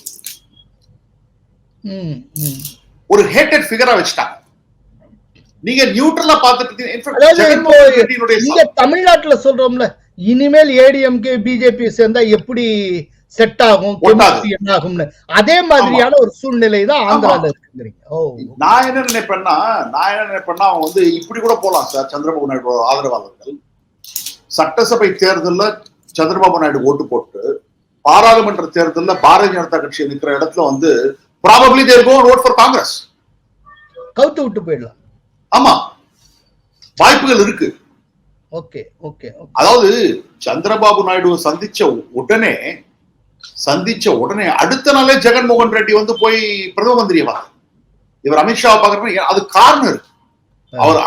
ஒரு ஹேட்டட் ஃபிகரா வச்சுட்டாங்க. நீங்க நியூட்ரலா பாத்துட்டு தமிழ்நாட்டுல சொல்றோம்ல, இனிமேல் ஏடிஎம்கே பிஜேபி சேர்ந்தா எப்படி செட் ஆகும், என்ன ஆகும்னு, அதே மாதிரியான ஒரு சூழ்நிலை தான் ஆந்திரால இருக்குங்கிறீங்க. நான் என்ன நினைப்பேன்னா அவங்க வந்து இப்படி கூட போலாம் சார். சந்திரபாபு நாயுடு ஆதரவாளர்கள் சட்டசபை தேர்தல்ல சந்திரபாபு நாயுடு ஓட்டு போட்டு பாராளுமன்ற தேர்தல்ல பாரதிய ஜனதா கட்சி நிற்கிற இடத்துல வந்து probably they go vote for Congress. கவுத்து விட்டு போயிடலாம். ஆமா, வாய்ப்புகள் இருக்கு. Okay okay. அதாவது சந்திரபாபு நாயுடு சந்திச்ச உடனே அடுத்த நாளே ஜெகன்மோகன் ரெட்டி வந்து போய் பிரதம மந்திரியா இவர் அமித்ஷாவை பாக்குறேன். அது காரணம் இருக்கு. அவர்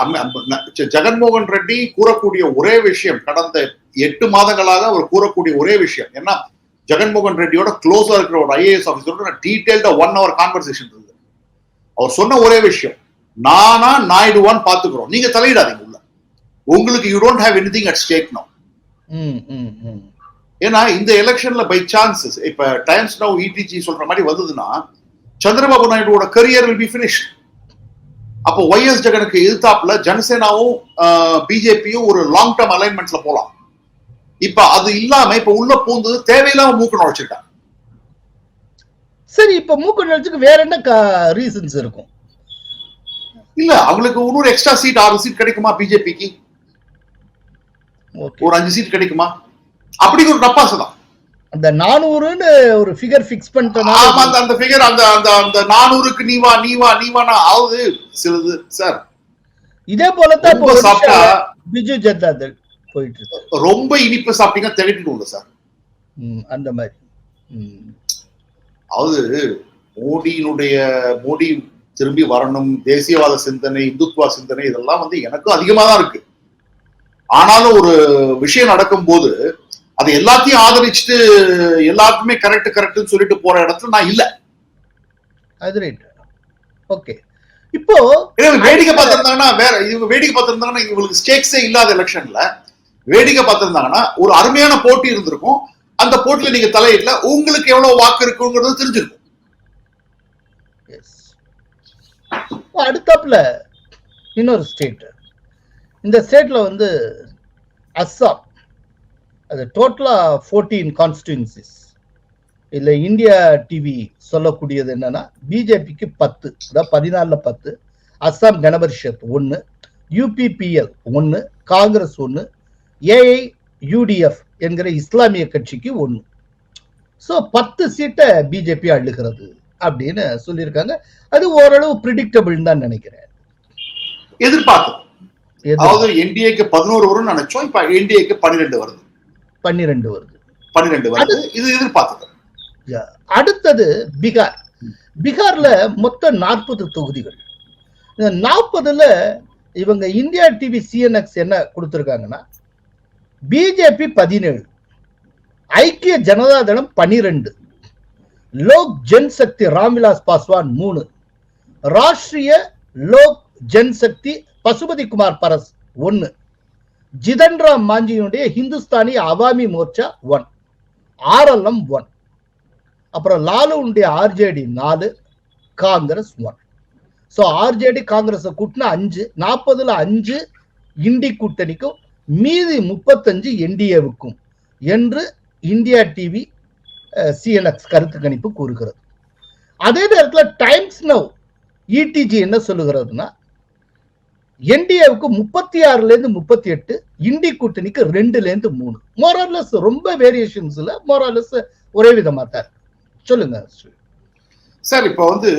ஜெகன்மோகன் ரெட்டி கூறக்கூடிய ஒரே விஷயம், கடந்த 8 மாதங்களாக அவர் கூறக்கூடிய ஒரே விஷயம் என்ன, ஜெகன்மோகன் ரெட்டியோட க்ளோஸா இருக்கிற ஒரு ஐஏஎஸ் ஆஃபீஸரோட டீடைல்டா 1 hour கான்வர்சேஷன் இருந்தது. அவர் சொன்ன ஒரே விஷயம், நானா நாயுடுவான்னு பாத்துக்கிறோம், நீங்க தலையிடாதீங்க உள்ள, உங்களுக்கு you don't have anything at stake now. ஏன்னா இந்த எலெக்ஷன்ல பை சான்சஸ் இப்ப டைம்ஸ் நவ் இடிஜி சொல்ற மாதிரி வந்ததுன்னா சந்திரபாபு நாயுடுவோட கரியர் வில் பி ஃபினிஷ்ட். அப்போ ஒய்எஸ் ஜெகனுக்கு எதிர்த்தாப்புல ஜனசேனாவும் பிஜேபியும் ஒரு லாங் டர்ம் அலைன்மெண்ட்ஸ்ல போலாம். இப்ப அது இல்லாம இப்ப உள்ள பூந்தது தேவையில்லாம மூக்கு நுழைச்சிட்டாங்க. சரி, இப்ப மூக்கு நுழைச்சுக்கு வேற என்ன ரீசன்ஸ் இருக்கும்? இல்ல, அவங்களுக்கு இன்னொரு எக்ஸ்ட்ரா சீட் 6 சீட் கிடைக்குமா பிஜேபிக்கு? ஒரு 5 சீட் கிடைக்குமா? அப்படி ஒரு டப்பாசு தான். அந்த 400ன்னு ஒரு ஃபிகர் ஃபிக்ஸ் பண்ணிட்டனா, அந்த ஃபிகர் அந்த 400க்கு நீவானா ஆகுது சிலது சார். இதே போல தான் இப்போ சாப்பிட்டா பிஜு ஜனதா தள் போயிட்டு இருக்கு. ரொம்ப இனிப்பு சாப்பிட்டீங்க திகட்டிடுங்க சார். அந்த மாதிரி அதாவது மோடி திரும்பி வரணும், தேசியவாத சிந்தனை, இந்துத்துவ சிந்தனை, இதெல்லாம் வந்து எனக்கும் அதிகமா தான் இருக்கு. ஆனாலும் ஒரு விஷயம் நடக்கும் போது அது எல்லாத்தையும் ஆதரிச்சுட்டு எல்லாத்துக்குமே கரெக்ட் சொல்லிட்டு போற இடத்துல நான் இல்ல. அது ரைட். ஓகே. இப்போ வேடிக்கை பார்த்திருந்தாங்கன்னா இவங்களுக்கு ஸ்டேக்ஸே இல்லாத எலெக்ஷன்ல வேடிக்கை பார்த்திருந்தாங்கன்னா ஒரு அருமையான போட்டி இருந்திருக்கும். அந்த போட்டியில நீங்க தலையிடல, உங்களுக்கு எவ்வளவு வாக்கு இருக்குங்கிறது தெரிஞ்சிருக்கும். அடுத்தாப்புல இன்னொரு ஸ்டேட், இந்த ஸ்டேட்ல வந்து அஸ்ஸாம், அது டோட்டலா 14 கான்ஸ்டிட்யூன்சிஸ். இல்ல இந்தியா டிவி சொல்லக்கூடியது என்னன்னா பிஜேபிக்கு 10, அதாவது 14ல 10, அஸ்ஸாம் கணபரிஷத் 1, யூபிபிஎல் 1, காங்கிரஸ் 1, ஏஐயுடிஎஃப் என்கிற இஸ்லாமிய கட்சிக்கு 1. ஸோ 10 சீட்டை பிஜேபி அள்ளுகிறது அப்படின்னு சொல்லியிருக்காங்க. அது ஓரளவு பிரிடிக்டபிள் தான் நினைக்கிறேன். எதிர்பார்த்தோம். அதாவது என்டிஏக்கு 11 வரும்னு நினைச்சோம், இப்ப என்டிஏக்கு 12 வருது. 12 வருது. இது எதிர்பார்த்தது. அடுத்தது பீகார். பீகார்ல மொத்தம் 40 தொகுதிகள். 40ல இவங்க இந்தியா டிவி சிஎன்எக்ஸ் என்ன கொடுத்திருக்காங்கன்னா, பிஜேபி 17, ஐக்கிய ஜனதா தளம் 12, லோக் ஜன்சக்தி ராம்விலாஸ் பாஸ்வான் 3, ராஷ்டிரிய லோக் ஜன்சக்தி பசுபதி குமார் பரஸ் 1, ஜிதன் ராம் மாஞ்சியுடைய ஹிந்துஸ்தானி அவாமி மோர்ச்சா 1, ஆர்எல்எம் 1, அப்புறம் லாலுடைய RJD 4, Congress 1. So RJD Congress கூட்டினா 5, 40ல 5 இண்டி கூட்டணிக்கும், மீதி 35 என்டிஏவுக்கும் என்று இந்தியா டிவி சிஎன்எக்ஸ் கருத்து கணிப்பு கூறுகிறது. அதே நேரத்தில் டைம்ஸ் நவ் இடிஜி என்ன சொல்லுகிறதுனா, என்டிஏவுக்கு 36ல 38, இண்டி கூட்டணிக்கு 2ல 3. மோரலஸ் ரொம்ப வேரியேஷன்ஸ் இல்ல, மோரலஸ் ஒரே விதமா தான். சொல்லுங்க சார். இப்ப வந்து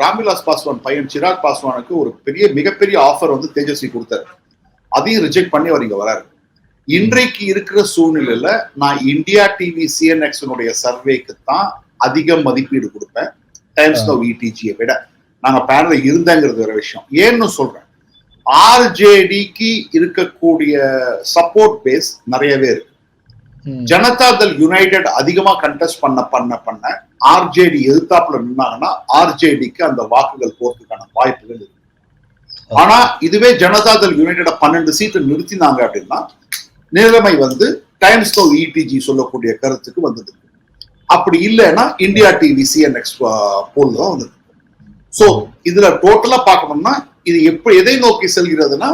ராம்விலாஸ் பாஸ்வான் பையன் சிராக் பாஸ்வானுக்கு ஒரு மிகப்பெரிய ஆஃபர் வந்து தேஜஸ்வி கொடுத்தாரு. அதையும் ரிஜெக்ட் பண்ணி அவர் இங்க வராரு. இன்றைக்கு இருக்கிற சூழ்நிலையில நான் இந்தியா டிவி சிஎன்எக்ஸ் சர்வேக்கு தான் அதிக மதிப்பீடு கொடுப்பேன் டைம்ஸ் நவ் இடிஜியை விட. நாங்க பேனல இருந்தேங்கிறது வேற விஷயம். ஏன்னு சொல்றேன், ஆர்ஜேடிக்கு இருக்கக்கூடிய சப்போர்ட் பேஸ் நிறையவே இருக்கு. ஜனதா தள் யுனைடெட் அதிகமா கண்டெஸ்ட் பண்ண ஆர்ஜேடி எதிர்த்தாப்புல நின்னாங்கன்னா ஆர்ஜேடிக்கு அந்த வாக்குகள் போறதுக்கான வாய்ப்புகள் இருக்கு. ஆனா இதுவே ஜனதா தள் யுனைடெட் 12 சீட்டு நிறுத்தினாங்க அப்படின்னா நிலைமை வந்து டைம்ஸ் நவ் இடிஜி சொல்லக்கூடிய கருத்துக்கு வந்தது. அப்படி இல்லைன்னா இந்தியா டிவி சிஎன்எக்ஸ் போல் தான் வந்தது. சோ இதுல டோட்டலா பார்க்கணும்னா இது எதை நோக்கி செல்கிறதுனா,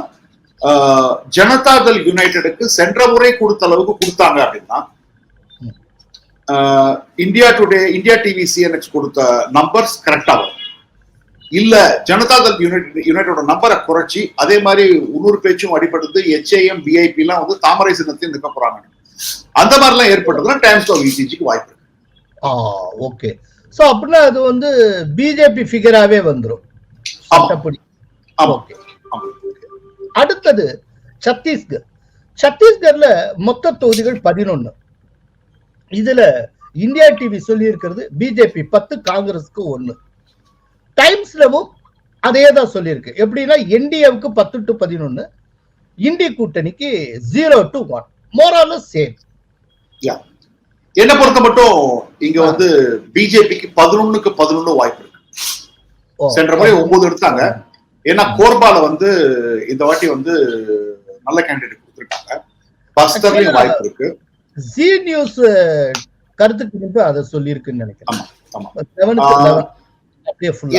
ஜனதா தள் யுனைடெடுக்கு சென்ற முறை கொடுத்த அளவுக்கு கொடுத்தாங்க அப்படின்னா இந்தியா டிவி சிஎன்எக்ஸ் கொடுத்த நம்பர்ஸ் கரெக்டா வரும். இல்ல ஜனதா தள் யுனைடெட் நம்பரை குறைச்சி அதே மாதிரி இன்னொரு பேச்சும் அடிபடுது, HAM VIP எல்லாம் வந்து தாமரை சின்னத்தையும் நிற்க போறாங்க. அந்த மாதிரி எல்லாம் ஏற்பட்டதுன்னா டைம்ஸ் நவ் இடிஜிக்கு வாய்ப்பு இருக்கு. ஓகே. சோ அப்படின்னா அது வந்து பிஜேபி ஃபிகராவே வந்துரும். அடுத்தது சத்தீஸ்கர். சத்தீஸ்கர்ல மொத்த தொகுதிகள் 11. இதுல இந்தியா டிவி சொல்லி இருக்கிறது பிஜேபி 10, காங்கிரஸ்க்கு 1. டைம்ஸ்லவும் அதே தான் சொல்லியிருக்கு. எப்படின்னா என்டிஏவுக்கு 10 to 11, இந்திய கூட்டணிக்கு 0 to 1, மோராலும் சேம். என்ன பொறுத்த மட்டும் இங்க வந்து பிஜேபிக்கு 11க்கு 11 வாய்ப்பு இருக்கு. சென்ற முறை 9 எடுத்தாங்க. ஏன்னா கோர்பால வந்து இந்த வாட்டி வந்து நல்ல கேண்டிடேட் கொடுத்திருக்காங்க. பஸ்டர்லயும் வாய்ப்பு இருக்கு. ஜி நியூஸ் கருத்துக்கு அதை சொல்லி இருக்குன்னு நினைக்கிறேன்.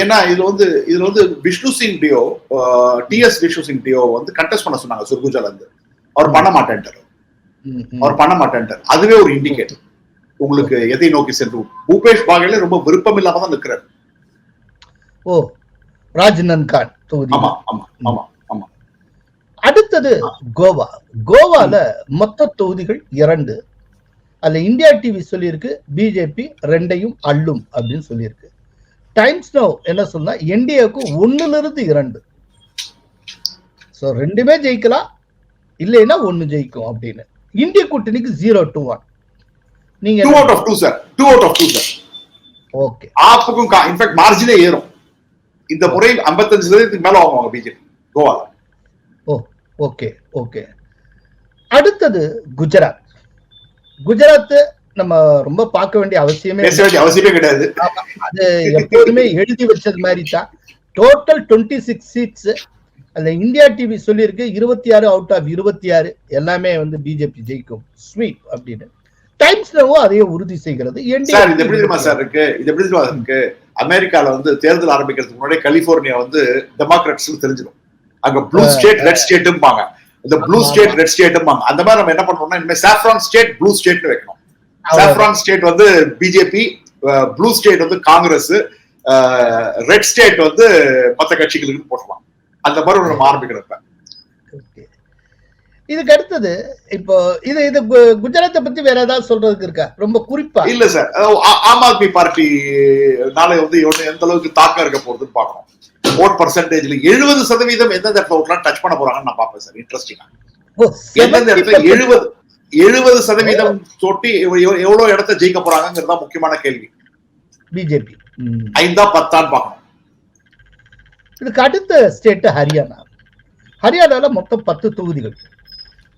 ஏன்னா இதுல வந்து விஷ்ணு சிங் டியோ, TS விஷ்ணு சிங் டியோ வந்து கண்டெஸ்ட் பண்ண சொன்னாங்க சுர்குஜால இருந்து. அவர் பண்ண மாட்டேன்ட்டார். அதுவே ஒரு இண்டிகேட்டர் உங்களுக்கு எதை நோக்கி சென்று. பூபேஷ் பாகேல ரொம்ப விருப்பம் இல்லாம தான் நிற்கிறார். ராஜ்நந்த்கான் தொகுதி. ஆமா. அடுத்தது கோவா. கோவால மொத்த தொகுதிகள் 2. அதுல இந்தியா டிவி சொல்லியிருக்கு பிஜேபி 2ஐயும் அள்ளும் அப்படின்னு சொல்லியிருக்கு. டைம்ஸ் நவ் என்ன சொன்னா என்டிஏக்கு 1லிருந்து 2. சோ 2மே ஜெயிக்கலாம், இல்லைன்னா 1 ஜெயிக்கும் அப்படின்னு. இந்திய கூட்டணிக்கு 0 to 1. நீங்க 2 out of 2 சார். 2 out of 2 சார். ஓகே. ஆப்புக்கும் இன்ஃபேக்ட் மார்ஜினே ஏறும். இந்த முறை 55% மேல ஆகுவாங்க பிஜேபி கோவால. ஓகே. அடுத்தது குஜராத். குஜராத் நம்ம ரொம்ப பார்க்க வேண்டிய அவசியமே கிடையாது. அது எப்போதுமே எழுதி வச்சது மாதிரி தான். Total 26 seats. அந்த இந்தியா டிவி சொல்லியிருக்கு 26 out of 26 எல்லாமே வந்து பிஜேபி ஜெயிக்கும் ஸ்வீப் அப்படின்னு. டைம்ஸ் நவும் அதையே உறுதி செய்கிறது. அமெரிக்கால வந்து தேர்தல் ஆரம்பிக்கிறதுக்கு முன்னாடி கலிபோர்னியா வந்து டெமோக்ராட்ஸ் தெரிஞ்சிடும். அங்க ப்ளூ ஸ்டேட் ரெட் ஸ்டேட்பாங்க. இந்த ப்ளூ ஸ்டேட் ரெட் ஸ்டேட்பாங்க. அந்த மாதிரி நம்ம என்ன பண்றோம்னா இனிமே சாஃப்ரான் ஸ்டேட் ப்ளூ ஸ்டேட்னு வைக்கணும். சாஃப்ரான் ஸ்டேட் வந்து பிஜேபி, ப்ளூ ஸ்டேட் வந்து காங்கிரஸ், ரெட் ஸ்டேட் வந்து மற்ற கட்சிகளுக்கு போடலாம். அந்த மாதிரி நம்ம ஆரம்பிக்கிறப்ப இதுக்கு அடுத்தது இப்போ இது குஜராத்தை பத்தி வேற ஏதாவது சொல்றதுக்கு இருக்கா ரொம்ப குறிப்பா? இல்ல சார், ஆம் ஆத்மி பார்ட்டி நாளை வந்து எந்த அளவுக்கு தாக்கம் இருக்க போறதுன்னு பாக்கணும். ஓட் பர்சன்டேஜ்ல 70% எந்தெந்த ஓட்லாம் டச் பண்ண போறாங்கன்னு நான் பாப்பேன் சார். இன்ட்ரெஸ்டிங்கா எந்தெந்த இடத்துல 70% தொட்டி எவ்வளவு இடத்த ஜெயிக்க போறாங்கிறதா முக்கியமான கேள்வி. பிஜேபி 5 10 பாக்கணும். இதுக்கு அடுத்த ஸ்டேட் ஹரியானா. ஹரியானால மொத்தம் 10 தொகுதிகள்.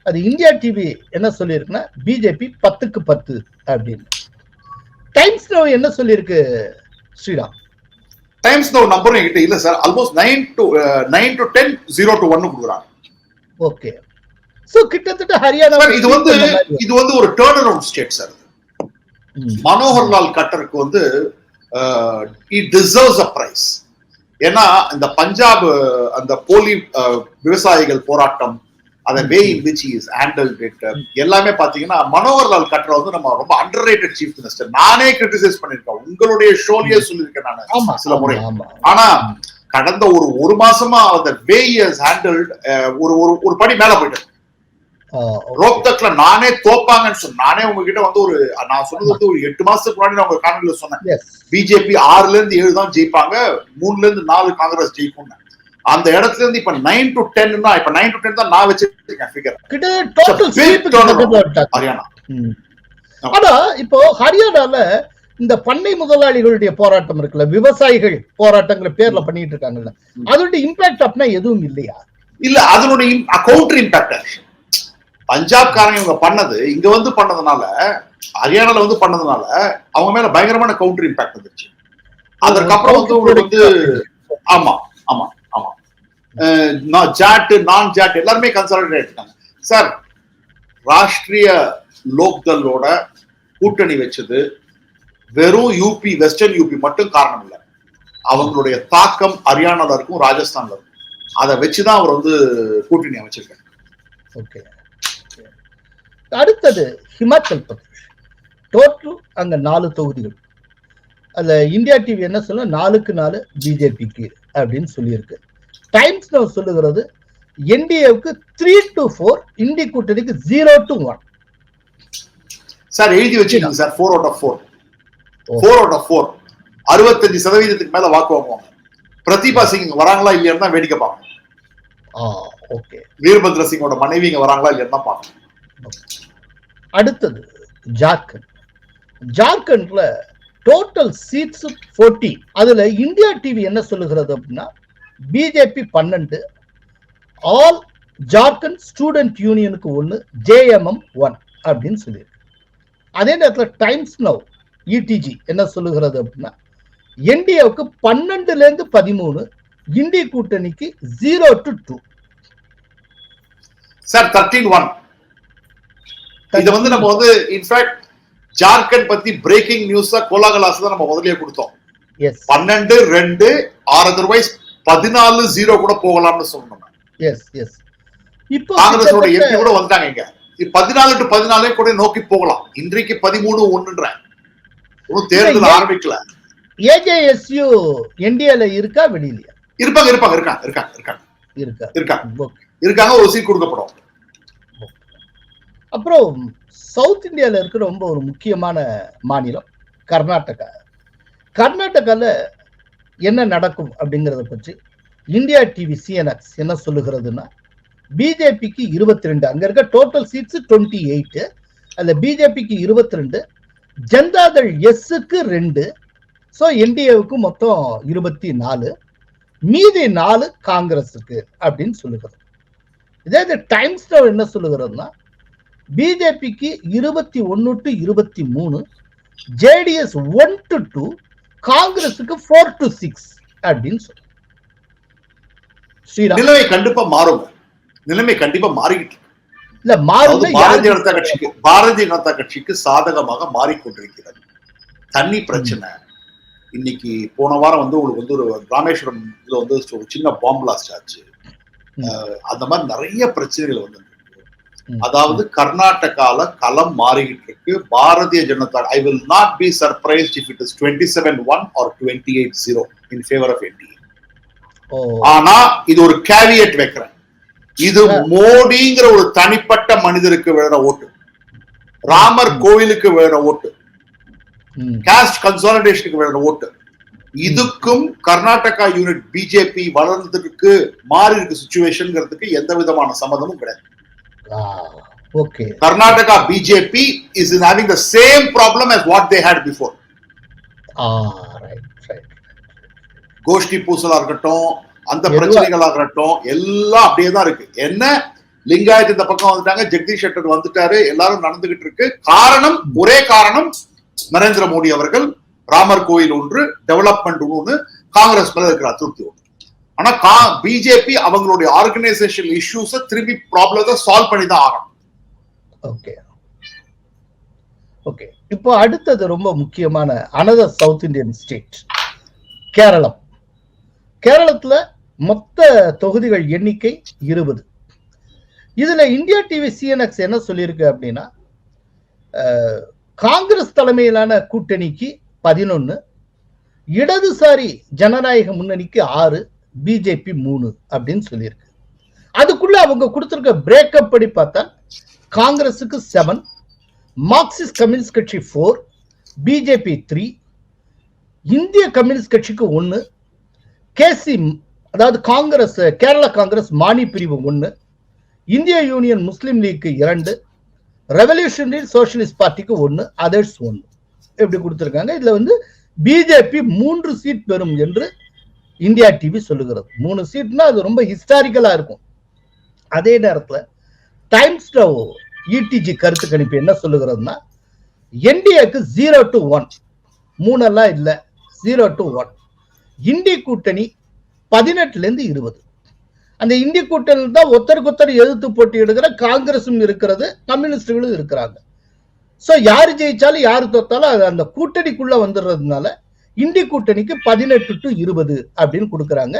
அது இந்தியா டிவி என்ன சொல்லியிருக்குன்னா பிஜேபி 10க்கு 10 அப்படின்னு. டைம்ஸ் நவ் என்ன சொல்லியிருக்கு ஸ்ரீராம்? டைம்ஸ் நவ் நம்பரும் என்கிட்ட இல்ல சார். ஆல்மோஸ்ட் 9 to 10 0 to 1 கொடுக்குறாங்க. ஓகே. சோ கிட்டத்தட்ட ஹரியானா இது வந்து ஒரு turn around state sir. Manohar Lal கட்டருக்கு வந்து he deserves a prize. ஏன்னா இந்த பஞ்சாப் அந்த போலி விவசாயிகள் போராட்டம், அந்த வே இன் விச் இஸ் ஹேண்டல்ட் இட் எல்லாமே பாத்தீங்கன்னா மனோகர் லால் கட்டர் வந்து நம்ம ரொம்ப அண்டர்ரேட்டட் சீஃப் மினிஸ்டர். நானே கிரிட்டிசைஸ் பண்ணிருக்கேன், உங்களுடைய ஷோலயே சொல்லியிருக்கேன் நான் சில முறை. ஆனா கடந்த ஒரு மாசமா அந்த வே இஸ் ஹேண்டல்ட் ஒரு படி மேல போயிட்டேன். ரோப்தக்ல நானே தோப்பாங்கன்னு சொன்னேன். நானே உங்ககிட்ட வந்து நான் சொன்னது வந்து ஒரு 8 மாசத்துக்கு முன்னாடி நான் உங்க காணொலியில சொன்னேன். பிஜேபி 6ல இருந்து 7 தான் ஜெயிப்பாங்க, 3ல இருந்து 4 காங்கிரஸ் ஜெயிக்கும். அந்த இடத்துல இருந்து இப்ப 9 to 10 இப்ப 9 to 10 தான் நான் வச்சிருக்கேன் ஃபிகர். ஹரியானா. ஆனா இப்போ ஹரியானால இந்த பண்ணை முதலாளிகளுடைய போராட்டம் இருக்குல்ல, விவசாயிகள் போராட்டங்களை பேர்ல பண்ணிட்டு இருக்காங்கல்ல, அதோட இம்பாக்ட் அப்படின்னா எதுவும் இல்லையா? இல்ல, அதனுடைய கவுண்டர் இம்பாக்ட் பஞ்சாப்காரங்க இவங்க பண்ணது இங்க வந்து பண்ணதுனால, ஹரியானால வந்து பண்ணதுனால அவங்க மேல பயங்கரமான கவுண்டர் இம்பாக்ட் வந்துருச்சு. அதற்கப்புறம் வந்து உங்களுக்கு வந்து ஆமா ஆமா ஆமா ஜாட் நான் ஜாட் எல்லாருமே கன்சாலிடேட் ஆயிட்டாங்க. சார், ராஷ்டிரிய லோக்தளோட கூட்டணி வச்சது வெறும் யூபி, வெஸ்டர்ன் யூபி மட்டும் காரணம் இல்லை. அவங்களுடைய தாக்கம் ஹரியானால இருக்கும், ராஜஸ்தான்ல இருக்கும். அதை வச்சுதான் அவர் வந்து கூட்டணி அமைச்சிருக்காரு. ஓகே. அடுத்தது ஹிமாச்சல் பிரதேஷ். டோட்டல் அங்க 4 தொகுதிகள். அதுல இந்தியா டிவி என்ன சொல்ல 4க்கு 4 பிஜேபிக்கு அப்படின்னு சொல்லியிருக்கு. டைம்ஸ் நவ் சொல்லுகிறது என்டிஏவுக்கு 3 to 4, இந்தி கூட்டணிக்கு 0 to 1. சார் எழுதி வச்சுக்கோங்க சார். 4 out of 4 65% மேல வாக்கு வாங்குவாங்க. பிரதீபா சிங் வராங்களா இல்லையா வேடிக்கை பார்க்கணும். ஓகே. வீரபத்ர சிங்கோட மனைவிங்க வராங்களா இல்லையா பார்க்கணும். அடுத்தது ஜார்க்கண்ட். ஜார்க்கண்ட்ல total seeds 40. அதுல இந்தியா டிவி என்ன சொல்லுகிறது அப்படின்னா பிஜேபி 12, ஆல் ஜார்க்கண்ட் ஸ்டூடெண்ட் யூனியனுக்கு 1, ஜேஎம்எம் 1 அப்படின்னு சொல்லியிருக்கு. அதே நேரத்தில் டைம்ஸ் நவ் இடிஜி என்ன சொல்லுகிறது அப்படின்னா என்டிஏவுக்கு 12ல இருந்து 13, இந்தி கூட்டணிக்கு 0 to 2. சார் 13-1. இது வந்து நம்ம வந்து இன்ஃபேக்ட் ஜார்க்கண்ட் பத்தி பிரேக்கிங் நியூஸா கோலாகலாஸ் தான் நம்ம முதல்லயே கொடுத்தோம். 12-2 ஆர் அதர்வைஸ் 14-0 கூட போகலாம்னு சொன்னோம். இப்போ காங்கிரஸோட எம்பி கூட வந்தாங்க. இங்க 14 to 14 கூட நோக்கி போகலாம். இன்றைக்கு 13-1. ஒன்னும் தேர்தல் ஆரம்பிக்கல. ஏஜேஎஸ்யூ என்டிஏல இருக்கா வெளியிலயா? இருக்காங்க. ஒரு சீட் கொடுக்கப்படும். அப்புறம் சவுத் இந்தியால இருக்கிற ரொம்ப ஒரு முக்கியமான மாநிலம் கர்நாடகா. கர்நாடகால என்ன நடக்கும் அப்படிங்கறத பற்றி இந்தியா டிவி சிஎன்எக்ஸ் என்ன சொல்லுகிறதுன்னா பிஜேபிக்கு 22, அங்க இருக்க டோட்டல் சீட்ஸ் 28, அதுல பிஜேபிக்கு 22, ஜனதாதள் எஸ்க்கு 2, சோ என்டிஏவுக்கு மொத்தம் 24, மீதி 4 காங்கிரஸுக்கு அப்படின்னு சொல்லுகிறது. இதே டைம்ஸ் நவ் என்ன சொல்லுகிறதுனா பிஜேபிக்கு 21 to 23, ஜேடிஎஸ் 1 to 2, காங்கிரஸுக்கு 4 to 6 அப்படின்னு சொல்லு. நிலைமை கண்டிப்பா மாறுங்க. நிலைமை கண்டிப்பா மாறிக்கிட்டு இல்ல மாறுது. பாரதிய ஜனதா கட்சிக்கு சாதகமாக மாறிக்கொண்டிருக்கிறது. தண்ணி பிரச்சனை இன்னைக்கு போன வாரம் வந்து உங்களுக்கு வந்து ஒரு ராமேஸ்வரம் இதுல வந்து ஒரு சின்ன பாம்பு பிளாஸ்ட் ஆச்சு. அந்த மாதிரி நிறைய பிரச்சனைகள் வந்து அதாவது கர்நாடகால களம் மாறிக்கிட்டு இருக்கு. Bharatiya Janata I will not be surprised if it is 27-1 or 28-0 in favour of NDA. ஆனா இது ஒரு கேவியட் வைக்கிறேன். இது மோடிங்கிற ஒரு தனிப்பட்ட மனிதருக்கு விழுற ஓட்டு, ராமர் கோவிலுக்கு விழுற ஓட்டு, காஸ்ட் கன்சாலிடேஷனுக்கு விழுற ஓட்டு. இதுக்கும் கர்நாடகா யூனிட் பிஜேபி வளர்ந்ததுக்கு மாறி இருக்கு சிச்சுவேஷன்ங்கிறதுக்கு எந்த விதமான சம்மதமும் கிடையாது. Karnataka BJP is having the same problem as what they had before. கோஷ்டி பூசலா இருக்கட்டும், அந்த பிரச்சனைகளா இருக்கட்டும், எல்லாம் அப்படியே தான் இருக்கு. என்ன லிங்காயத் இந்த பக்கம் வந்துட்டாங்க, ஜெகதீஷ் ஷெட்டர் வந்துட்டாரு, எல்லாரும் நடந்துகிட்டு இருக்கு. காரணம் ஒரே காரணம், நரேந்திர மோடி அவர்கள் ராமர் கோயில் ஒன்று, டெவலப்மெண்ட் ஒன்று, காங்கிரஸ் மேல இருக்கிற அதிருப்தி ஒன்று. ஆனா பிஜேபி அவங்களுடைய ஆர்கனைசேஷன் இஷ்யூஸ திரும்பி ப்ராப்ளத்தை சால்வ் பண்ணி தான் ஆகணும். ஓகே. இப்போ அடுத்தது ரொம்ப முக்கியமான another south Indian state Keralam. கேரளத்துல மொத்த தொகுதிகள் எண்ணிக்கை 20. இதுல இந்தியா டிவி சிஎன்எக்ஸ் என்ன சொல்லியிருக்கு அப்படின்னா காங்கிரஸ் தலைமையிலான கூட்டணிக்கு 11, இடதுசாரி ஜனநாயக முன்னணிக்கு 6, பிஜேபி 3 அப்படின்னு சொல்லியிருக்கு. அதுக்குள்ள அவங்க கொடுத்திருக்க பிரேக்கப் படி பார்த்தா காங்கிரஸுக்கு 7, மார்க்சிஸ்ட் கம்யூனிஸ்ட் கட்சி 4, பிஜேபி 3, இந்திய கம்யூனிஸ்ட் கட்சிக்கு 1, கேசி அதாவது காங்கிரஸ், கேரளா காங்கிரஸ் மானி பிரிவு 1, இந்திய யூனியன் முஸ்லீம் லீக்கு 2, ரெவல்யூஷனரி சோசியலிஸ்ட் பார்ட்டிக்கு 1, அதர்ஸ் 1 எப்படி கொடுத்திருக்காங்க. இதுல வந்து பிஜேபி 3 சீட் பெறும் என்று இந்தியா டிவி சொல்லுகிறது. 3 சீட்னா அது ரொம்ப ஹிஸ்டாரிக்கலா இருக்கும். அதே நேரத்துல டைம்ஸ் நவ் இடிஜி கருத்து கணிப்பு என்ன சொல்லுகிறதுனா, என்டிஏக்கு 0 to 1, 3 எல்லாம் இல்ல, 0 to 1. இந்தி கூட்டணி 18ல இருந்து 20. அந்த இந்தி கூட்டணி தான் ஒருத்தருக்கு எதிர்த்து போட்டியிடுகிற காங்கிரசும் இருக்கிறது, கம்யூனிஸ்டுகளும் இருக்கிறாங்க. சோ யாரு ஜெயிச்சாலும் யாரு தோத்தாலும் அது அந்த கூட்டணிக்குள்ள வந்துடுறதுனால இந்தி கூட்டணிக்கு 18 to 20 அப்படின்னு கொடுக்கறாங்க.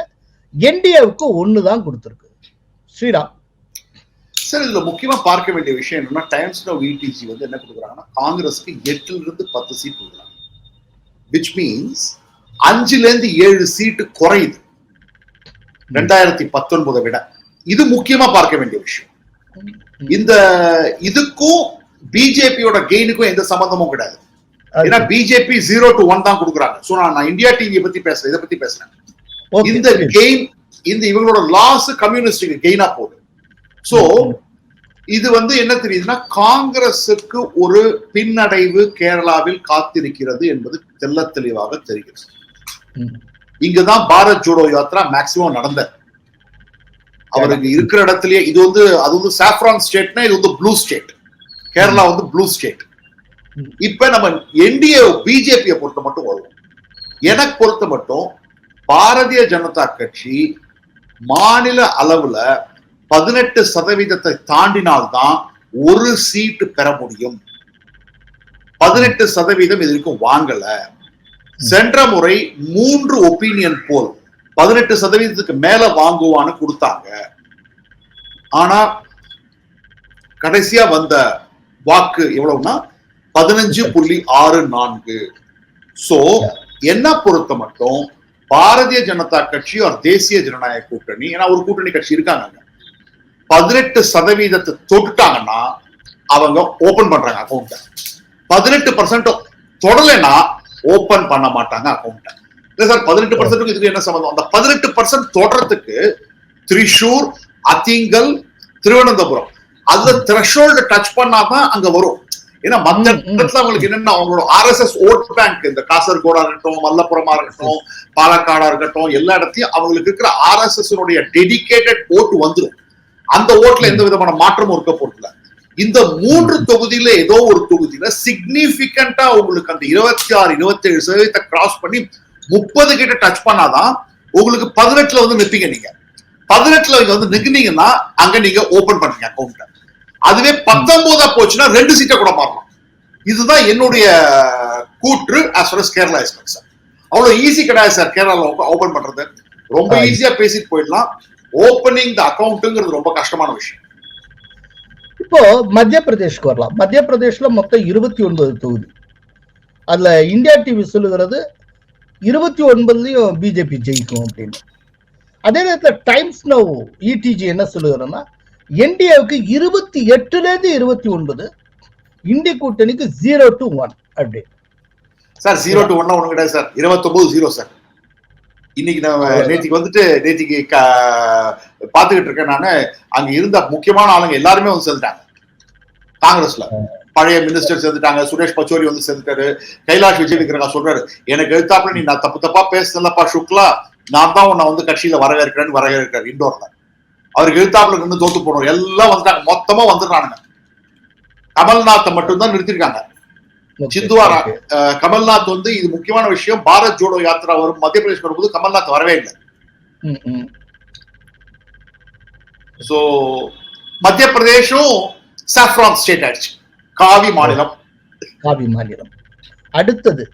என்டிஏவுக்கு 1 தான் கொடுத்திருக்கு. ஸ்ரீராம் சார், இதுல முக்கியமா பார்க்க வேண்டிய விஷயம் என்னன்னா, டைம்ஸ் நவ் இடிஜி வந்து என்ன கொடுக்குறாங்கன்னா, காங்கிரஸ்க்கு 8ல இருந்து 10 சீட் கொடுக்குறாங்க. விச் மீன்ஸ் 5ல இருந்து 7 சீட்டு குறையுது 2019 விட. இது முக்கியமா பார்க்க வேண்டிய விஷயம். இந்த இதுக்கும் பிஜேபியோட கெயினுக்கும் எந்த சம்பந்தமும் கிடையாது. ஏன்னா பிஜேபி 0 to 1 தான் கொடுக்குறாங்க. சோ நான் இந்தியா டிவியை பத்தி பேசுறேன், இதை பத்தி பேசுறேன். இந்த கெயின், இந்த இவங்களோட லாஸ் கம்யூனிஸ்டுக்கு கெயினா போகுது. சோ இது வந்து என்ன தெரியுதுன்னா, காங்கிரசுக்கு ஒரு பின்னடைவு கேரளாவில் காத்திருக்கிறது என்பது தெல்ல தெளிவாக தெரிகிறது. இங்கதான் பாரத் ஜோடோ யாத்ரா மேக்சிமம் நடந்த அவருக்கு இருக்கிற இடத்துலயே. இது வந்து அது வந்து சாஃப்ரான் ஸ்டேட்னா, இது வந்து ப்ளூ ஸ்டேட். கேரளா வந்து ப்ளூ ஸ்டேட். இப்ப நம்ம என்டிஏ பிஜேபியை பொறுத்த மட்டும் வருவோம். எனக்கு பொறுத்த மட்டும் பாரதிய ஜனதா கட்சி மாநில அளவுல 18% தாண்டினால்தான் ஒரு சீட்டு பெற முடியும். 18% இது வரைக்கும் வாங்கல. சென்ற முறை 3 ஒப்பீனியன் போல் 18% மேல வாங்குவான்னு கொடுத்தாங்க. ஆனா கடைசியா வந்த வாக்கு எவ்வளவுன்னா 15.64. சோ என்ன பொறுத்த மட்டும் பாரதிய ஜனதா கட்சி ஒரு தேசிய ஜனநாயக கூட்டணி, ஏன்னா ஒரு கூட்டணி கட்சி இருக்காங்க, 18% தொட்டுட்டாங்கன்னா அவங்க ஓபன் பண்றாங்க அக்கௌண்ட. 18% தொடலைன்னா ஓபன் பண்ண மாட்டாங்க அக்கௌண்ட. இல்ல சார், 18% இதுக்கு என்ன சம்பந்தம்? அந்த 18% தொடறதுக்கு திரிசூர், அத்திங்கல், திருவனந்தபுரம் அதுல த்ரெஷோல்டு டச் பண்ணாதான் அங்க வரும். ஏன்னா மத்த இடத்துல அவங்களுக்கு என்னன்னா, அவங்களோட ஆர்எஸ்எஸ் ஓட் பேங்க், இந்த காசர்கோடா இருக்கட்டும், மல்லபுரமா இருக்கட்டும், பாலக்காடா இருக்கட்டும், எல்லா இடத்தையும் அவங்களுக்கு இருக்கிற ஆர்எஸ்எஸ் டெடிகேட்டட் ஓட்டு வந்துடும். அந்த ஓட்டுல எந்த விதமான மாற்றமும் இருக்க போறதில்ல. இந்த 3 தொகுதியில ஏதோ ஒரு தொகுதியில சிக்னிபிகண்டா உங்களுக்கு அந்த 26-27% கிராஸ் பண்ணி 30 கிட்ட டச் பண்ணாதான் உங்களுக்கு 18ல வந்து நிப்பீங்க. நீங்க 18ல வந்து நிக்கிறீங்கன்னா அங்க நீங்க ஓபன் பண்ணீங்க அக்கௌண்ட். அதுவே 19 போச்சுன்னா 2 சீட்டை கூட மாறலாம். இதுதான் என்னுடைய கூற்று as far as Kerala is concerned. அவ்வளவு ஈஸி கிடையாது சார் கேரளால ஓபன் பண்றது. ரொம்ப ஈஸியா பேசிட்டு போயிடலாம். ஓபனிங் த அக்கௌண்ட்ங்கிறது ரொம்ப கஷ்டமான விஷயம். இப்போ மத்திய பிரதேஷ்க்கு வரலாம். மத்திய பிரதேஷ்ல மொத்தம் 29 தொகுதி. அதுல இந்தியா டிவி சொல்லுகிறது 29லயும் பிஜேபி ஜெயிக்கும் அப்படின்னு. அதே நேரத்தில் டைம்ஸ் நவ் இடிஜி என்ன சொல்லுகிறதுன்னா, என்டிஏவுக்கு 28ல இருந்து 29, இந்தி கூட்டணிக்கு 0 to 1 அப்படி. சார் 0 to 1 ஒண்ணு கிடையாது சார், 29-0 சார். இன்னைக்கு நான் நேத்திக்கு பாத்துக்கிட்டு இருக்கேன். நானு அங்க இருந்த முக்கியமான ஆளுங்க எல்லாருமே வந்து சேர்ந்துட்டாங்க காங்கிரஸ்ல. பழைய மினிஸ்டர் சேர்ந்துட்டாங்க. சுரேஷ் பச்சோரி வந்து சேர்ந்துட்டாரு. கைலாஷ் விஜய் சொல்றாரு, எனக்கு எழுத்தாப்புல நீ நான் தப்பா பேசுனப்பா சுக்லா, நான் தான் உன்னை வந்து கட்சியில வரவேற்கிறேன்னு இண்டோர்ல. அவருக்கு எழுத்தாப்புல நின்று தோத்து போனோம். எல்லாம் வந்துட்டாங்க, மொத்தமா வந்துடுறானுங்க. கமல்நாத்தை மட்டும்தான் நிறுத்திருக்காங்க. சிந்துவாரா கமல்நாத் வந்து, இது முக்கியமான விஷயம், பாரத் ஜோடோ யாத்திரா வரும் மத்திய பிரதேஷ் வரும்போது கமல்நாத் வரவே இல்லை. சோ மத்திய பிரதேஷும் சாஃப்ரான் ஸ்டேட் ஆயிடுச்சு, காவி மாநிலம். அடுத்தது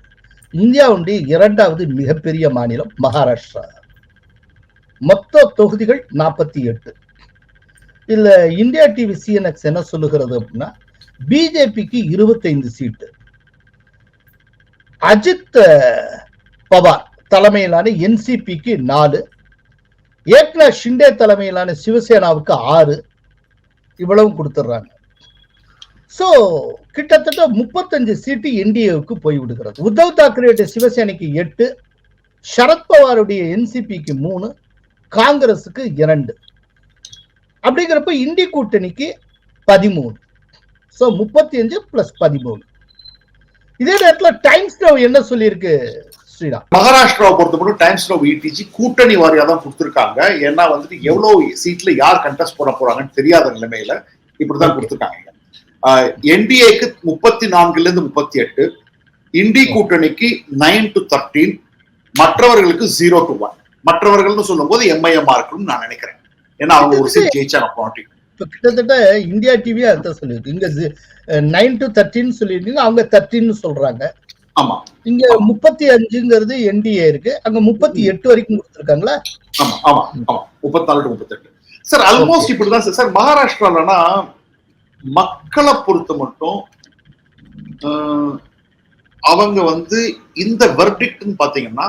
இந்தியாவுடைய 2வது மிகப்பெரிய மாநிலம் மகாராஷ்டிரா. மொத்த தொகுதிகள் 48. இல்ல இந்தியா டிவி சிஎன்எக்ஸ் என்ன சொல்லுகிறது அப்படின்னா, பிஜேபிக்கு 25 சீட்டு, அஜித் பவார் தலைமையிலான என்சிபிக்கு 4, ஏக்நாத் ஷிண்டே தலைமையிலான சிவசேனாவுக்கு 6, இவ்வளவு கொடுத்துடுறாங்க. சோ கிட்டத்தட்ட 35 சீட்டு என்டிஏவுக்கு போய்விடுகிறது. உத்தவ் தாக்கரேடைய சிவசேனைக்கு 8, சரத்பவாருடைய என்சிபிக்கு 3, காங்கிரஸுக்கு 2. அப்படிங்கிறப்ப இந்தி கூட்டணிக்கு 13. So 35 plus 13. இதே நேரத்துல டைம்ஸ் நவ் என்ன சொல்லியிருக்கு ஸ்ரீராம்? மகாராஷ்டிராவை பொறுத்த மட்டும் டைம்ஸ் நவ் இடிஜி கூட்டணி வாரியா தான் கொடுத்திருக்காங்க. ஏன்னா வந்துட்டு எவ்வளவு சீட்ல யார் கண்டெஸ்ட் போட போறாங்கன்னு தெரியாத நிலைமையில இப்படிதான் கொடுத்திருக்காங்க. என்டிஏக்கு 34 38, இண்டி கூட்டணிக்கு 9 to 13, மற்றவர்களுக்கு 0 to 1. மற்றவர்கள்னு சொல்லும் போது எம்ஐஎம்ஆ இருக்குன்னு நான் நினைக்கிறேன். ஏன்னா அவங்க ஒரு சீட் ஜெயிச்சாங்க பாட்டி. கிட்டத்தட்ட இந்தியா டிவி அதான் சொல்லியிருக்கு. இங்க 9 to 13 சொல்லிருக்கீங்க, அவங்க 13 சொல்றாங்க. ஆமா, இங்க 35ங்கிறது என்டிஏ இருக்கு, அங்க 38 வரைக்கும் கொடுத்திருக்காங்களா? ஆமா ஆமா ஆமா 34 to 38. சார் ஆல்மோஸ்ட் இப்படிதான் சார். மகாராஷ்டிராலனா மக்களை பொறுத்த மட்டும் அவங்க வந்து இந்த வெர்டிக்ட்னு பாத்தீங்கன்னா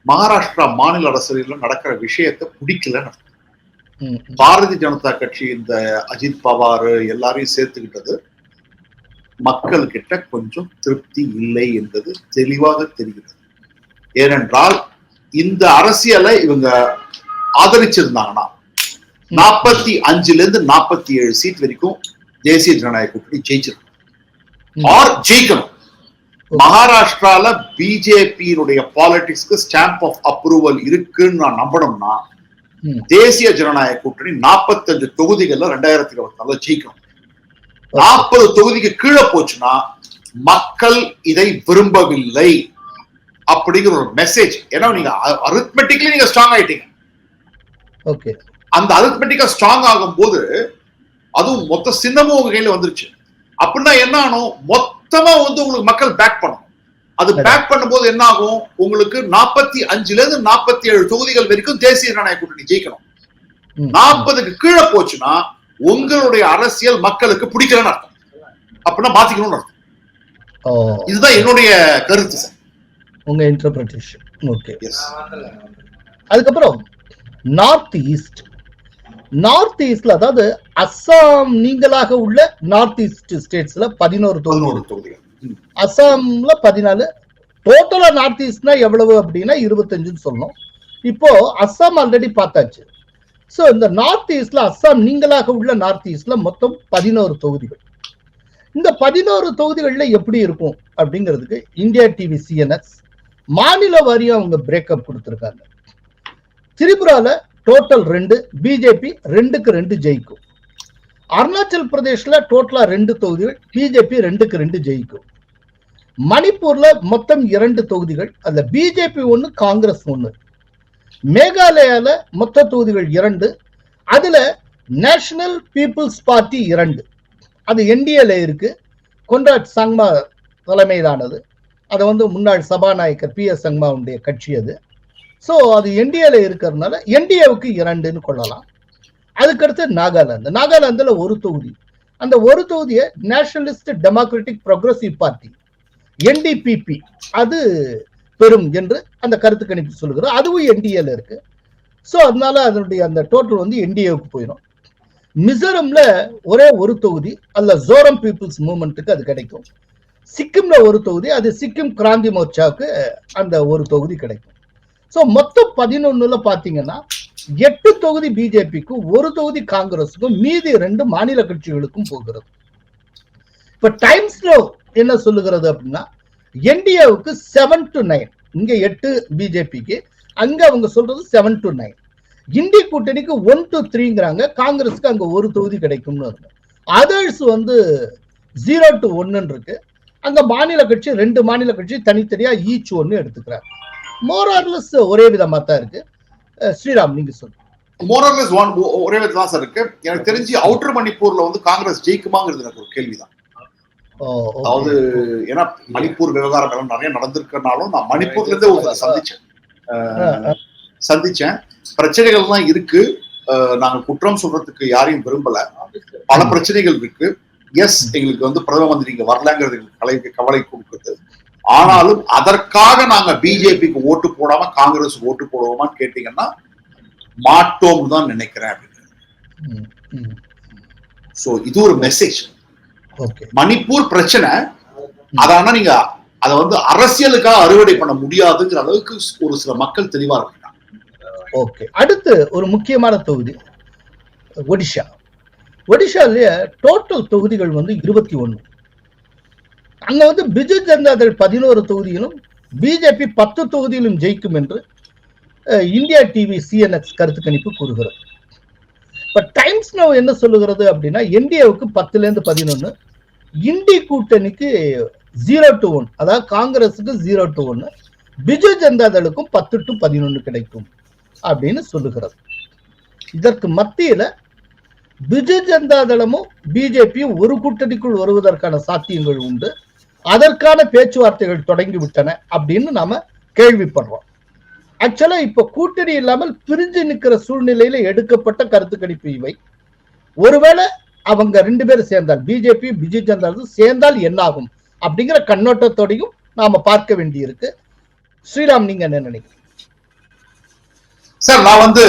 மகாராஷ்டிரா மாநில அரசியலில் நடக்கிற விஷயத்தை பிடிக்கலன்னு. பாரதிய ஜனதா கட்சி இந்த அஜித் பவார் எல்லாரையும் சேர்த்துக்கிட்டது மக்கள் கிட்ட கொஞ்சம் திருப்தி இல்லை என்பது தெளிவாக தெரிகிறது. ஏனென்றால் இந்த அரசியலை இவங்க ஆதரிச்சிருந்தாங்கன்னா 45 47 சீட் வரைக்கும் தேசிய ஜனநாயக கூட்டணி ஜெயிச்சிருக்கும் ஆர் ஜெயிக்கணும். மகாராஷ்டிரால பிஜேபியினுடைய பாலிடிக்ஸ்க்கு ஸ்டாம்ப் ஆஃப் அப்ரூவல் இருக்குன்னு நான் நம்பணும்னா தேசிய ஜனநாயக கூட்டணி 45 தொகுதிகள்ல 2024 ஜெயிக்கணும். 40 தொகுதிக்கு கீழே போச்சுன்னா மக்கள் இதை விரும்பவில்லை அப்படிங்கிற ஒரு மெசேஜ். ஏன்னா நீங்க அரித்மெட்டிக்கலி நீங்க ஸ்ட்ராங் ஆயிட்டீங்க. ஓகே, அந்த அரித்மெட்டிக்கா ஸ்ட்ராங் ஆகும் போது அதுவும் மொத்த சின்னமும் உங்க கையில வந்துருச்சு அப்படின்னா என்ன ஆகும்? மொத்தமா வந்து உங்களுக்கு மக்கள் பேக் பண்ணணும். அது பேக் பண்ணும்போது என்ன ஆகும்? உங்களுக்கு 45 47 தொகுதிகள் வரைக்கும் தேசிய ஜனநாயக கூட்டணி ஜெயிக்கணும். 40க்கு கீழே போச்சுன்னா உங்களுடைய அரசியல் மக்களுக்கு பிடிக்கலன்னு அர்த்தம். அப்படின்னா மாத்திக்கணும்னு அர்த்தம். இதுதான் என்னுடைய கருத்து சார், உங்க இன்டர்பிரேஷன். ஓகே, அதுக்கப்புறம் நார்த் ஈஸ்ட்ல அதாவது அஸ்ஸாம் நீங்களாக உள்ள நார்த் ஈஸ்ட் ஸ்டேட்ஸ்ல 11 தொகுதிகள், அஸ்ஸாம்ல 14. டோட்டலா நார்த் ஈஸ்ட்னா எவ்வளவு அப்படின்னா 25 சொல்லணும். இப்போ அஸ்ஸாம் ஆல்ரெடி பார்த்தாச்சு. சோ இந்த நார்த் ஈஸ்ட்ல அஸ்ஸாம் நீங்களாக உள்ள நார்த் ஈஸ்ட்ல மொத்தம் 11 தொகுதிகள். இந்த 11 தொகுதிகள்ல எப்படி இருக்கும் அப்படிங்கிறதுக்கு இந்தியா டிவி சிஎன்எக்ஸ் மாநில வாரியா அவங்க பிரேக்கப் கொடுத்திருக்காங்க. திரிபுரால டோட்டல் 2, பிஜேபி 2க்கு 2 ஜெயிக்கும். அருணாச்சல் பிரதேஷ்ல டோட்டலா 2 தொகுதிகள், பிஜேபி 2க்கு 2 ஜெயிக்கும். மணிப்பூர்ல மொத்தம் 2 தொகுதிகள், அதுல பிஜேபி 1, காங்கிரஸ் 1. மேகாலயால மொத்த தொகுதிகள் 2, அதுல நேஷனல் பீப்புள்ஸ் பார்ட்டி 2, அது என்டிஏல இருக்கு. கொன்ராட் சங்மா தலைமையிலானது. அது வந்து முன்னாள் சபாநாயகர் PS சங்மாவுடைய கட்சி அது. சோ அது என்டிஏல இருக்கிறதுனால என்டிஏவுக்கு 2ன்னு கொள்ளலாம். அதுக்கடுத்து நாகாலாந்துல 1 தொகுதி. அந்த 1 தொகுதியை nationalist democratic progressive party NDPP அது பெறும் என்று அந்த கருத்து கணிப்பு சொல்லுகிறோம். அதுவும் என்டிஏல இருக்கு. சோ அதனால அதனுடைய அந்த டோட்டல் வந்து என்டிஏவுக்கு போயிடும். மிசோரம்ல ஒரே 1 தொகுதி, அல்ல ஜோரம் பீப்புள்ஸ் மூவ்மெண்ட்டுக்கு அது கிடைக்கும். சிக்கிம்ல 1 தொகுதி, அது சிக்கிம் கிராந்தி மோர்ச்சாவுக்கு அந்த 1 தொகுதி கிடைக்கும். சோ மொத்தம் 11ல பாத்தீங்கன்னா 8 தொகுதி பிஜேபிக்கும், 1 தொகுதி காங்கிரஸுக்கும், மீதி 2 மாநில கட்சிகளுக்கும் போகிறது. இப்ப டைம்ஸ்ல என்ன சொல்லுகிறது அப்படின்னா என்டிஏவுக்கு 7 to 9, இங்க 8 பிஜேபிக்கு, அங்க அவங்க சொல்றது 7 to 9. இந்தி கூட்டணிக்கு 1 to 3ங்கிறாங்க, காங்கிரஸுக்கு அங்க 1 தொகுதி கிடைக்கும்னு இருக்கு. அதர்ஸ் வந்து 0 to 1 இருக்கு. அங்க மாநில கட்சி 2 மாநில கட்சி தனித்தனியா ஈச் 1 எடுத்துக்கிறாங்க. மோரார்லெஸ் ஒரே விதமா தான் இருக்கு. ஸ்ரீராம் நீங்க சொல்லுங்க. மோரார்லெஸ் ஒரே விதமா தான் சார் இருக்கு. எனக்கு தெரிஞ்சு அவுட்டர் மணிப்பூர்ல வந்து காங்கிரஸ் ஜெயிக்குமாங்கிறது எனக்கு ஒரு கேள்விதான். அதாவது ஏன்னா மணிப்பூர் விவகாரம் எல்லாம் நிறைய நடந்திருக்கனாலும் நான் மணிப்பூர்ல இருந்தே ஒரு சந்திச்சேன். பிரச்சனைகள் தான் இருக்கு. நாங்க குற்றம் சொல்றதுக்கு யாரையும் விரும்பல. பல பிரச்சனைகள் இருக்கு. எஸ், எங்களுக்கு வந்து பிரதம மந்திரி இங்க வரலங்கிறது கவலை கொடுக்குது. ஆனாலும் அதற்காக நாங்க பிஜேபிக்கு ஓட்டு போடாம காங்கிரஸ் ஓட்டு போடுவோமான்னு கேட்டீங்கன்னா மாட்டோம் தான் நினைக்கிறேன். சோ இது ஒரு மெசேஜ். மணிப்பூர் பிரச்சனை அதான நீங்க அதை வந்து அரசியலுக்காக அறுவடை பண்ண முடியாதுங்கிற அளவுக்கு ஒரு சில மக்கள் தெளிவா இருக்காங்க. ஓகே, அடுத்து ஒரு முக்கியமான தொகுதி ஒடிஷா. ஒடிஷால டோட்டல் தொகுதிகள் வந்து 21. அங்க வந்து பிஜு ஜனதா தள் 11 தொகுதியிலும் பிஜேபி 10 தொகுதியிலும் ஜெயிக்கும் என்று இந்தியா டிவி சிஎன்எக்ஸ் கருத்து கணிப்பு கூறுகிறது. இப்ப டைம்ஸ் நவ் என்ன சொல்லுகிறது அப்படின்னா, என்டிஏவுக்கு 10-11, இண்டி கூட்டணிக்கு 0-1, அதாவது காங்கிரஸுக்கு 0-1, பிஜு ஜனதா தளுக்கும் 10-11 கிடைக்கும் அப்படின்னு சொல்லுகிறது. இதற்கு மத்தியில பிஜு ஜனதா தளமும் பிஜேபியும் ஒரு கூட்டணிக்குள் வருவதற்கான சாத்தியங்கள் உண்டு. அதற்கான பேச்சுவார்த்தைகள் தொடங்கிவிட்டன அப்படின்னு நாம கேள்விப்படுறோம். ஆக்சுவலா இப்ப கூட்டணி இல்லாமல் பிரிஞ்சு நிற்கிற சூழ்நிலையில எடுக்கப்பட்ட கருத்து கணிப்பு இவை. ஒருவேளை அவங்க 2 பேரும் சேர்ந்தால், பிஜேபி பிஜு ஜனதா சேர்ந்தால் என்ன ஆகும் அப்படிங்கிற கண்ணோட்டத்தோடையும் நாம பார்க்க வேண்டி இருக்கு. ஸ்ரீராம், நீங்க என்ன நினைக்கிறீங்க? சார், நான் வந்து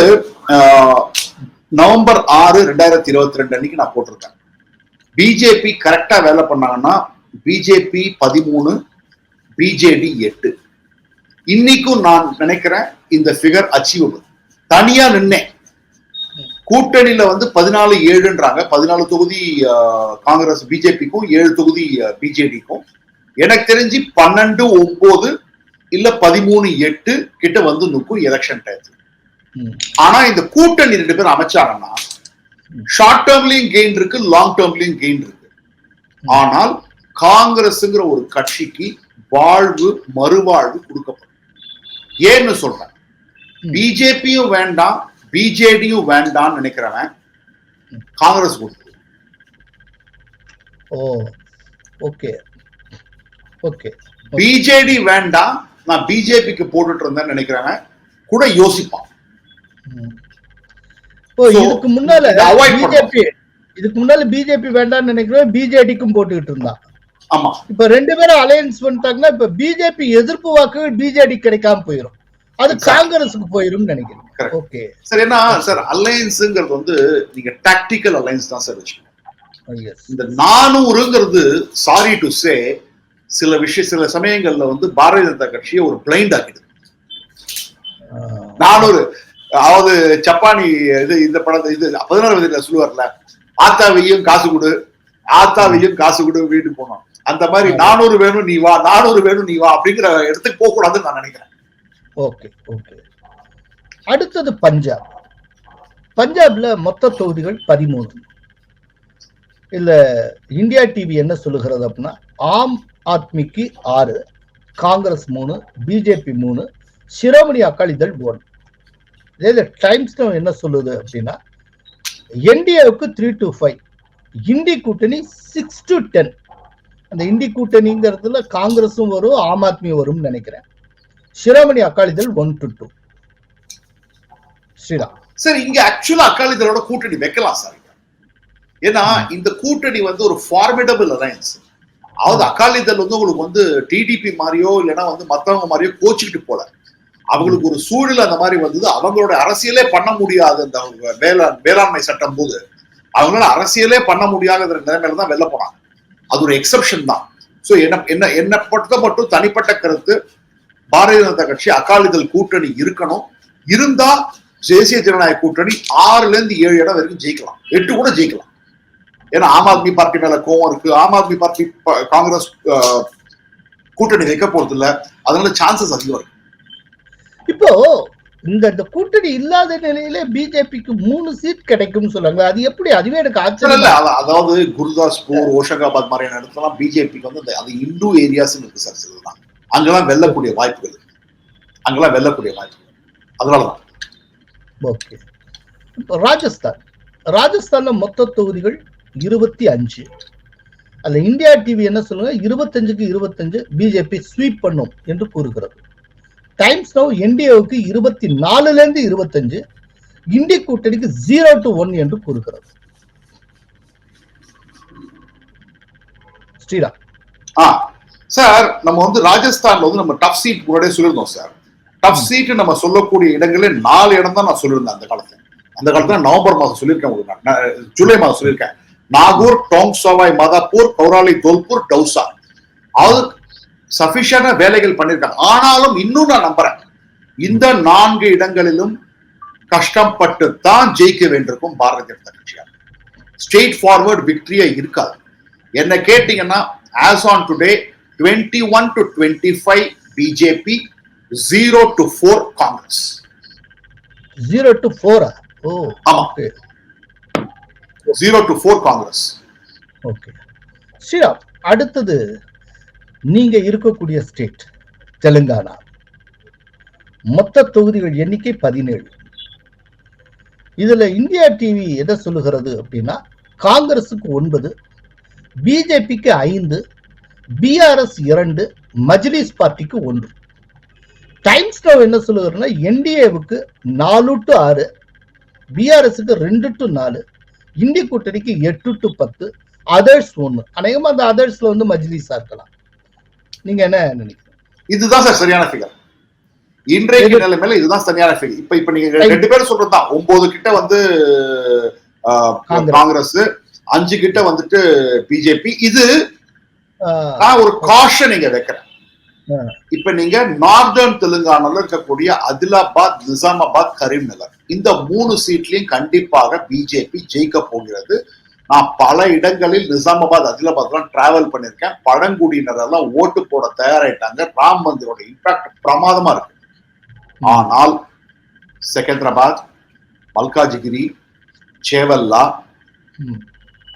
நவம்பர் 6, 2022 அன்னைக்கு நான் போட்டிருக்கேன். பிஜேபி கரெக்டா வேலை பண்ணாங்கன்னா பிஜேபி 13, பிஜேடி 8. இன்னைக்கும் நான் நினைக்கிறேன் இந்த ஃபிகர் அச்சீவபிள். தனியா நின்னேன், கூட்டணியில வந்து 14-7ன்றாங்க. 14 தொகுதி காங்கிரஸ் பிஜேபிக்கும், 7 தொகுதி பிஜேடிக்கும். எனக்கு தெரிஞ்சு 12-9 இல்ல 13-8 கிட்ட வந்து நிற்கும் எலெக்ஷன் டயத்துல. ஆனா இந்த கூட்டணி 2 பேரும் அமைச்சாங்கன்னா ஷார்ட் டேர்ம்லயும் கெயின் இருக்கு, லாங் டேர்ம்லயும் கெயின் இருக்கு. ஆனால் காங்கிரஸ்ங்கிற ஒரு கட்சிக்கு வாழ்வு, மறுவாழ்வு கொடுக்கப்படும். ஏன்னு சொல்றேன், பிஜேபியும் வேண்டாம் பிஜேடியும் வேண்டாம்னு நினைக்கிறவன் காங்கிரஸ் கொடுத்து. பிஜேடி வேண்டாம், நான் பிஜேபிக்கு போட்டுட்டு இருந்தேன்னு நினைக்கிறவன் கூட யோசிப்பான். இதுக்கு முன்னால பிஜேபி வேண்டாம்னு நினைக்கிறவன் பிஜேடிக்கும் போட்டுக்கிட்டு இருந்தான். ஆமா, இப்ப 2 பேரும் அலையன்ஸ் பண்ணிட்டாங்கன்னா இப்ப பிஜேபி எதிர்ப்பு வாக்குகள் பிஜேடி கிடைக்காம போயிடும், அது காங்கிரஸுக்கு போயிடும் நினைக்கிறேன். ஓகே சார், என்ன சார் அலையன்ஸ்ங்கிறது வந்து நீங்க டாக்டிக்கல் அலையன்ஸ் தான் சார் வச்சுக்கணும். இந்த 400ங்கிறது சாரி டு சே சில சமயங்கள்ல வந்து பாரதிய ஜனதா கட்சியை ஒரு பிளைண்ட் ஆக்கிடுது. 400, அதாவது சப்பானி இது இந்த படத்தை இது 16 சொல்லுவார்ல, ஆத்தாவையும் காசு கொடு, ஆத்தாவையும் காசு கொடு வீட்டுக்கு போனோம். அந்த மாதிரி 400 வேணும் நீ வா, 400 வேணும் நீ வா அப்படிங்கிற இடத்துக்கு போக கூடாதுன்னு நான் நினைக்கிறேன். Okay okay. அடுத்தது பஞ்சாப். பஞ்சாப்ல மொத்த தொகுதிகள் 13. இல்ல இந்தியா டிவி என்ன சொல்லுகிறது அப்படின்னா, ஆம் ஆத்மிக்கு 6, காங்கிரஸ் 3, பிஜேபி 3, சிரோமணி அகாலிதள் 1. இதே டைம்ஸ் என்ன சொல்லுது அப்படின்னா, என்டிஏவுக்கு 3-5, இண்டி கூட்டணி 6-10. அந்த இண்டி கூட்டணிங்கிறதுல காங்கிரஸும் வரும், ஆம் ஆத்மி வரும் நினைக்கிறேன். சிரோமணி அகாலிதள் 1-2. ஸ்ரீராம் சார், இங்க ஆக்சுவலா அகாலிதளோட கூட்டணி வைக்கலாம் சார். ஏன்னா இந்த கூட்டணி வந்து ஒரு ஃபார்மிடபிள் அலையன்ஸ். அதாவது அகாலிதள் வந்து உங்களுக்கு வந்து டிடிபி மாதிரியோ இல்லைன்னா வந்து மத்தவங்க மாதிரியோ கோச்சிக்கிட்டு போல, அவங்களுக்கு ஒரு சூழல் அந்த மாதிரி வந்தது. அவங்களோட அரசியலே பண்ண முடியாது, அந்த வேளாண்மை சட்டம் போது அவங்களால அரசியலே பண்ண முடியாத நிலைமையில தான் வெளில போனாங்க. அது ஒரு எக்ஸப்ஷன் தான். சோ என்ன பொறுத்த மட்டும் தனிப்பட்ட கருத்து, பாரதிய ஜனதா கட்சி அகாலிதள் கூட்டணி இருக்கணும். இருந்தா தேசிய ஜனநாயக கூட்டணி 6-7 இடம் வரைக்கும் ஜெயிக்கலாம், 8 கூட ஜெயிக்கலாம். ஏன்னா ஆம் ஆத்மி பார்ட்டி மேல கோவம் இருக்கு, ஆம் ஆத்மி பார்ட்டி காங்கிரஸ் கூட்டணி வைக்க போறது இல்ல, அதனால சான்சஸ் அதிகம் இருக்கு. இப்போ இந்த கூட்டணி இல்லாத நிலையில பிஜேபிக்கு 3 சீட் கிடைக்கும் சொல்றாங்க. அது எப்படி? அதுவே எனக்கு ஆச்சரியம் இல்ல. அதாவது குருதாஸ்பூர், ஓஷங்காபாத் மாதிரியான இடத்துலாம் பிஜேபிக்கு வந்து அது இந்து ஏரியாஸ் இருக்கு சார். சிலதான் அங்கெல்லாம் வெல்லக்கூடிய வாய்ப்புகள், அதனாலதான். ஓகே. இப்போ ராஜஸ்தான்ல மொத்த தொகுதிகள் 25. அதுல இந்தியா டிவி என்ன சொல்லுங்க, 25க்கு 25 பிஜேபி ஸ்வீப் பண்ணும் என்று கூறுகிறது. டைம்ஸ் நவ் என்டிஏவுக்கு 24-25, இந்திய கூட்டணிக்கு 0-1 என்று கூறுகிறது. ஸ்ரீராம் சார், நம்ம வந்து ராஜஸ்தான்ல வந்து நம்ம டஃப் சீட் முன்னாடியே சொல்லியிருந்தோம் சார். டஃப் சீட் நம்ம சொல்லக்கூடிய இடங்களே 4 இடம் தான் நான் சொல்லியிருந்தேன் அந்த காலத்துல நவம்பர் மாதம் சொல்லியிருக்கேன், ஜூலை மாதம் சொல்லியிருக்கேன். நாகூர், டோங் சவாய் மாதாப்பூர், கௌராலி தோல்பூர், டவுசா. அது சஃபிஷியன்டா வேலைகள் பண்ணிருக்காங்க. ஆனாலும் இன்னும் நான் நம்புறேன், இந்த 4 இடங்களிலும் கஷ்டப்பட்டு தான் ஜெயிக்க வேண்டியிருக்கும் பாரதிய ஜனதா கட்சியா. ஸ்ட்ரெயிட் ஃபார்வர்ட் விக்டரியா இருக்காது. என்ன கேட்டீங்கன்னா as on today 21 to 25 BJP, 0 to 4 Congress. 0 to 4. ஓ ஆமா, 0 to 4 காங்கிரஸ். ஓகே ஸ்ரீராம், அடுத்தது நீங்க இருக்கக்கூடிய ஸ்டேட் தெலுங்கானா. மொத்த தொகுதிகள் எண்ணிக்கை 17. இதுல இந்தியா டிவி எதை சொல்லுகிறது அப்படின்னா காங்கிரசுக்கு 9, பிஜேபிக்கு 5, பிஆர்எஸ் 2, மஜ்லிஸ் பார்ட்டிக்கு 1. டைம்ஸ் நவ் என்ன சொல்லுகிறதுன்னா என்டிஏவுக்கு 4 to 6, பிஆர்எஸ்க்கு 2 to 4, இந்தி கூட்டணிக்கு 8 to 10, அதர்ஸ் 1. அநேகமா அந்த அதர்ஸ்ல வந்து மஜ்லிஸா இருக்கலாம். நீங்க என்ன நினைக்கிறீங்க? இதுதான் சார் சரியான ஃபிகர். இன்றைய நிலைமையில இதுதான் சரியான ஃபிகர். இப்ப நீங்க 2 பேரும் சொல்றதுதான். 9 கிட்ட வந்து காங்கிரஸ், 5 கிட்ட வந்துட்டு பிஜேபி. இது நான் ஒரு காஷன் நீங்க வைக்கிறேன். இப்ப நீங்க நார்தர்ன் தெலுங்கானால இருக்கக்கூடிய ஆதிலாபாத், நிசாமாபாத், கரீம்நகர் இந்த 3 சீட்லயும் கண்டிப்பாக பிஜேபி ஜெயிக்க போகிறது. நான் பல இடங்களில் நிசாமாபாத், ஆதிலாபாத்லாம் டிராவல் பண்ணிருக்கேன். பழங்குடியினர் எல்லாம் ஓட்டு போட தயாராயிட்டாங்க. ராம் மந்திரோட இம்பாக்ட் பிரமாதமா இருக்கு. ஆனால் செகந்திராபாத், மல்காஜிகிரி, சேவல்லா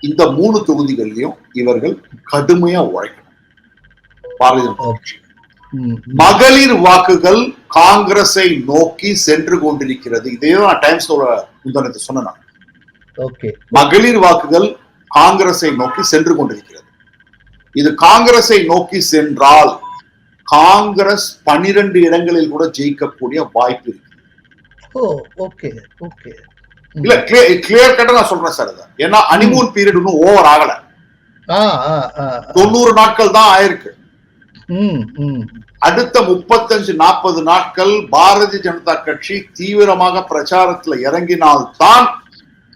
இந்த 3 தொகுதிகளிலும் இவர்கள் கடுமையா உழைக்கணும். பாரதிய ஜனதா கட்சி மகளிர் வாக்குகள் காங்கிரஸை நோக்கி சென்று கொண்டிருக்கிறது. இதையும் நான் டைம்ஸ் முந்தானத்தை சொன்னேன். மகளிர் வாக்குகள் காங்கிரஸை நோக்கி சென்று கொண்டிருக்கிறது. இது காங்கிரஸை நோக்கி சென்றால் காங்கிரஸ் 12 இடங்களில் கூட ஜெயிக்கக்கூடிய வாய்ப்பு இருக்கு. இல்ல கிளியர் கட்டா நான் சொல்றேன் சார். ஏன்னா ஹனிமூன் பீரியட் இன்னும் ஓவர் ஆகல. 90 நாட்கள் தான் ஆயிருக்கு. அடுத்த 35-40 நாட்கள் பாரதிய ஜனதா கட்சி தீவிரமாக பிரச்சாரத்தில் இறங்கினால்தான்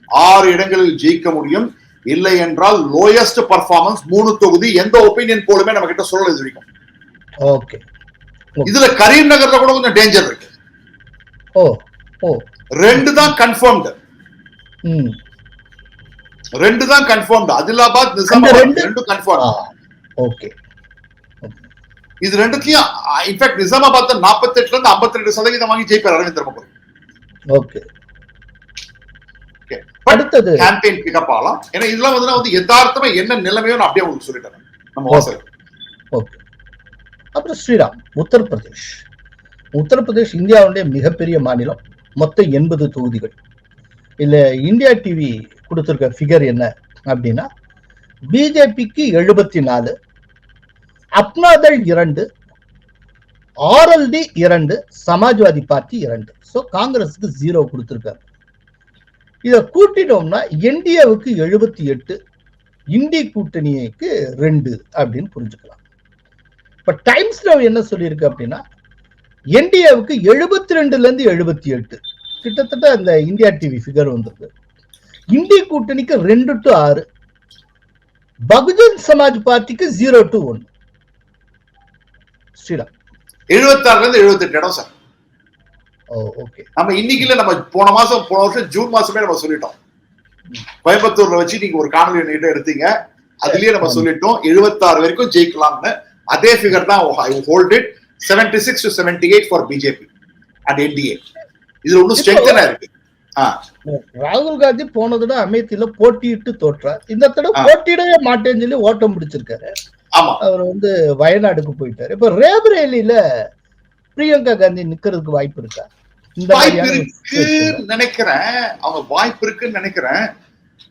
6 இடங்களில் ஜெயிக்க முடியும். இல்லை என்றால் லோயஸ்ட் பர்ஃபார்மன்ஸ் 3 தொகுதி எந்த ஒப்பீனியன் போலுமே நம்ம கிட்ட சொல்ல இது. இதுல கரீம்நகர்ல கூட கொஞ்சம் டேஞ்சர் இருக்கு. 2 தான் கன்ஃபர்ம்டு. 2 தான் கன்ஃபர்ம்டு. ஆதிலாபாத், நிசாமாபாத் 2 கன்ஃபர்ம். இது 2த்தையும் இன்ஃபேக்ட் நிசாமாபாத் 48ல இருந்து 52% வாங்கி ஜெயிப்பார் அரவிந்த் தர்மபுரி. அடுத்தது கேம்பெயின் பிக்கப் ஆகலாம். ஏன்னா இதெல்லாம் வந்து யதார்த்தமா என்ன நிலைமையோ நான் அப்படியே உங்களுக்கு சொல்லிட்டேன் நம்ம வாசல். அப்புறம் ஸ்ரீராம், உத்தரப்பிரதேஷ் இந்தியாவுடைய மிகப்பெரிய மாநிலம். மொத்தம் 80 தொகுதிகள். இல்ல இந்தியா டிவி கொடுத்திருக்க ஃபிகர் என்ன அப்படின்னா பிஜேபிக்கு 74, Apna Dal 2, RLD 2, Samajwadi party 2. So காங்கிரஸுக்கு 0 கொடுத்திருக்காரு. இத கூட்டிட்டோம்னா என்டிஏவுக்கு 78, இந்தி கூட்டணிக்கு 2 அப்படின்னு புரிஞ்சுக்கலாம். இப்ப டைம்ஸ் நவ் என்ன சொல்லியிருக்கு அப்படின்னா என்டிஏவுக்கு 72ல இருந்து 78, கிட்டத்தட்ட அந்த இந்தியா டிவி ஃபிகர் வந்திருக்கு. இந்தி கூட்டணிக்கு 2 to 6, பகுஜன் சமாஜ் பார்ட்டிக்கு 0 to 1. ஸ்ரீராம் 76ல இருந்து 78 இடம் சார். நம்ம இன்னைக்குல நம்ம போன வருஷம் ஜூன் மாசமே நம்ம சொல்லிட்டோம். கோயம்புத்தூர்ல வச்சு நீங்க ஒரு காணொலி எடுத்தீங்க. அதுலயே நம்ம சொல்லிட்டோம் 76 வரைக்கும் ஜெயிக்கலாம்னு. அதே ஃபிகர் தான் ஐ hold it. 76 to 78 for BJP and NDA. இதுல ஒன்னும் ஸ்ட்ரெங்தனா இருக்கு. ராகுல் காந்தி போனதோட அமேத்தியில போட்டியிட்டு தோற்றார். இந்த தடவை போட்டியிடவே மாட்டேன்னு சொல்லி ஓட்டம் பிடிச்சிருக்காரு. அவர் வந்து வயநாடுக்கு போயிட்டாரு. இப்ப ரேபரேலியில பிரியங்கா காந்தி நிக்கிறதுக்கு வாய்ப்பு இருக்கா? வாய்ப்பு இருக்குன்னு நினைக்கிறேன். அவங்க வாய்ப்பு இருக்குன்னு நினைக்கிறேன்.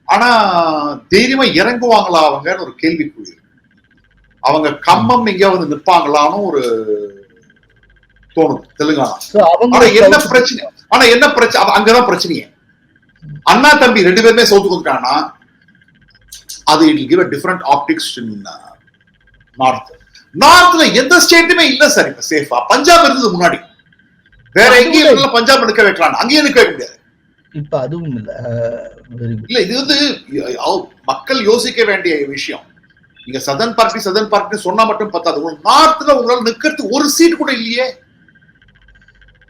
ஆனா தைரியமா இறங்குவாங்களா அவங்கன்னு ஒரு கேள்விக்குறி. அவங்க கம்மம் எங்கேயா வந்து நிற்பாங்களான்னு ஒரு தோணுது தெலுங்கானா. என்ன பிரச்சனை? ஆனா என்ன பிரச்சனை? அங்கதான் பிரச்சனையே. அண்ணா தம்பி 2 பேருமே சவுத்துக்கு வந்துட்டாங்கன்னா அது it will give a different optics in நார்த்ல எந்த ஸ்டேட்டுமே இல்ல சார் இப்ப சேஃபா. பஞ்சாப் இருந்தது முன்னாடி. வேற எங்கேயும் பஞ்சாப் நிக்க வைக்கலாம், அங்கேயும் நிக்க வைக்க முடியாது. இப்ப அதுவும் இல்ல. இது வந்து மக்கள் யோசிக்க வேண்டிய விஷயம். நீங்க சதர்ன் பார்ட்டி சொன்னா மட்டும் பத்தாது. நார்த்ல உங்களால நிக்கிறது ஒரு சீட் கூட இல்லையே.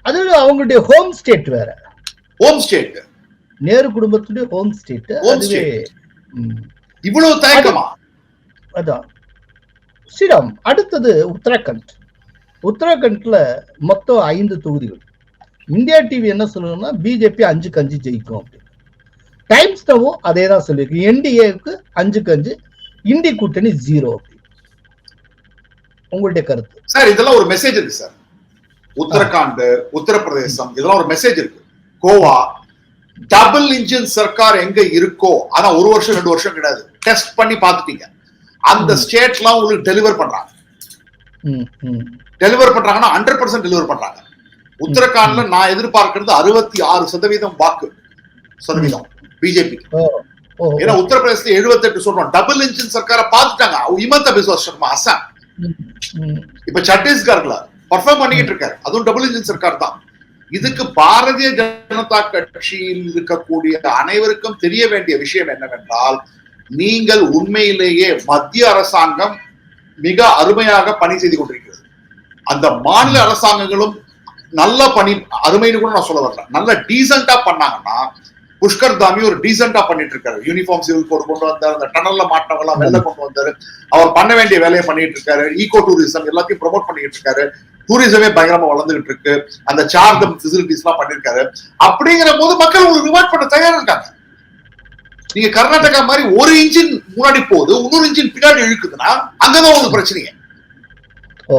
அது அவங்களுடைய ஹோம் ஸ்டேட் வேற. ஹோம் ஸ்டேட், நேரு குடும்பத்துடைய ஹோம் ஸ்டேட். அதுவே இவ்வளவு தயக்கமா? அதான் ஸ்ரீராம். அடுத்தது உத்தராகண்ட். உத்தராகண்ட்ல மொத்தம் 5 தொகுதிகள். இந்தியா டிவி என்ன சொல்லுங்கன்னா பிஜேபி 5-5 ஜெயிக்கும் அப்படின்னு. டைம்ஸ் நவும் அதே தான் சொல்லியிருக்கு. என்டிஏக்கு 5-5, இந்தி கூட்டணி 0 அப்படி. உங்களுடைய கருத்து சார்? இதெல்லாம் ஒரு மெசேஜ் இருக்கு சார். உத்தரகாண்ட், உத்தரப்பிரதேசம், இதெல்லாம் ஒரு மெசேஜ் இருக்கு. கோவா டபுள் இன்ஜின் சர்க்கார் எங்க இருக்கோ, ஆனா 1 வருஷம் 2 வருஷம் கிடையாது, டெஸ்ட் பண்ணி பாத்துட்டீங்க. அந்த ஸ்டேட்லாம் உங்களுக்கு டெலிவர் பண்றாங்க. டெலிவர் பண்றாங்கன்னா 100% டெலிவர் பண்றாங்க. உத்தரகாண்ட்ல நான் எதிர்பார்க்கிறது 66% வாக்கு சதவீதம் பிஜேபி. ஏன்னா உத்தரப்பிரதேசத்துல 78 சொல்றோம். டபுள் இன்ஜின் சர்க்கார பாத்துட்டாங்க. ஹிமந்த பிஸ்வா சர்மா அசாம், இப்ப சத்தீஸ்கர்ல பர்ஃபார்ம் பண்ணிக்கிட்டு இருக்காரு. அதுவும் டபுள் இன்ஜின் சர்க்கார் தான். இதுக்கு பாரதிய ஜனதா கட்சியில் இருக்கக்கூடிய அனைவருக்கும் தெரிய வேண்டிய விஷயம் என்னவென்றால், நீங்கள் உண்மையிலேயே மத்திய அரசாங்கம் மிக அருமையாக பணி செய்து கொண்டிருக்கிறது. அந்த மாநில அரசாங்கங்களும் நல்ல பணி, அருமைன்னு கூட நான் சொல்ல வரல, நல்ல டீசென்டா பண்ணாங்கன்னா, புஷ்கர் தாமி ஒரு டீசென்டா பண்ணிட்டு இருக்காரு. யூனிஃபார்ம் சிவில் கோட் கொண்டு வந்தாரு, அந்த டனல்ல மாட்டினவெல்லாம் வெளில கொண்டு வந்தாரு. அவர் பண்ண வேண்டிய வேலையை பண்ணிட்டு இருக்காரு. ஈகோ டூரிசம் எல்லாத்தையும் ப்ரொமோட் பண்ணிட்டு இருக்காரு. டூரிசமே பயங்கரமா வளர்ந்துகிட்டு இருக்கு. அந்த சார்ஜம் ஃபெசிலிட்டிஸ் எல்லாம் பண்ணிருக்காரு. அப்படிங்கிற போது மக்கள் உங்களுக்கு ரிவார்ட் பண்ண தயாரா இருக்காங்க. நீங்க கர்நாடகா மாதிரி ஒரு இன்ஜின் முன்னாடி போகுது, இன்னொரு இன்ஜின் பின்னாடி இழுக்குதுன்னா அங்கதான் உங்களுக்கு பிரச்சனைங்க.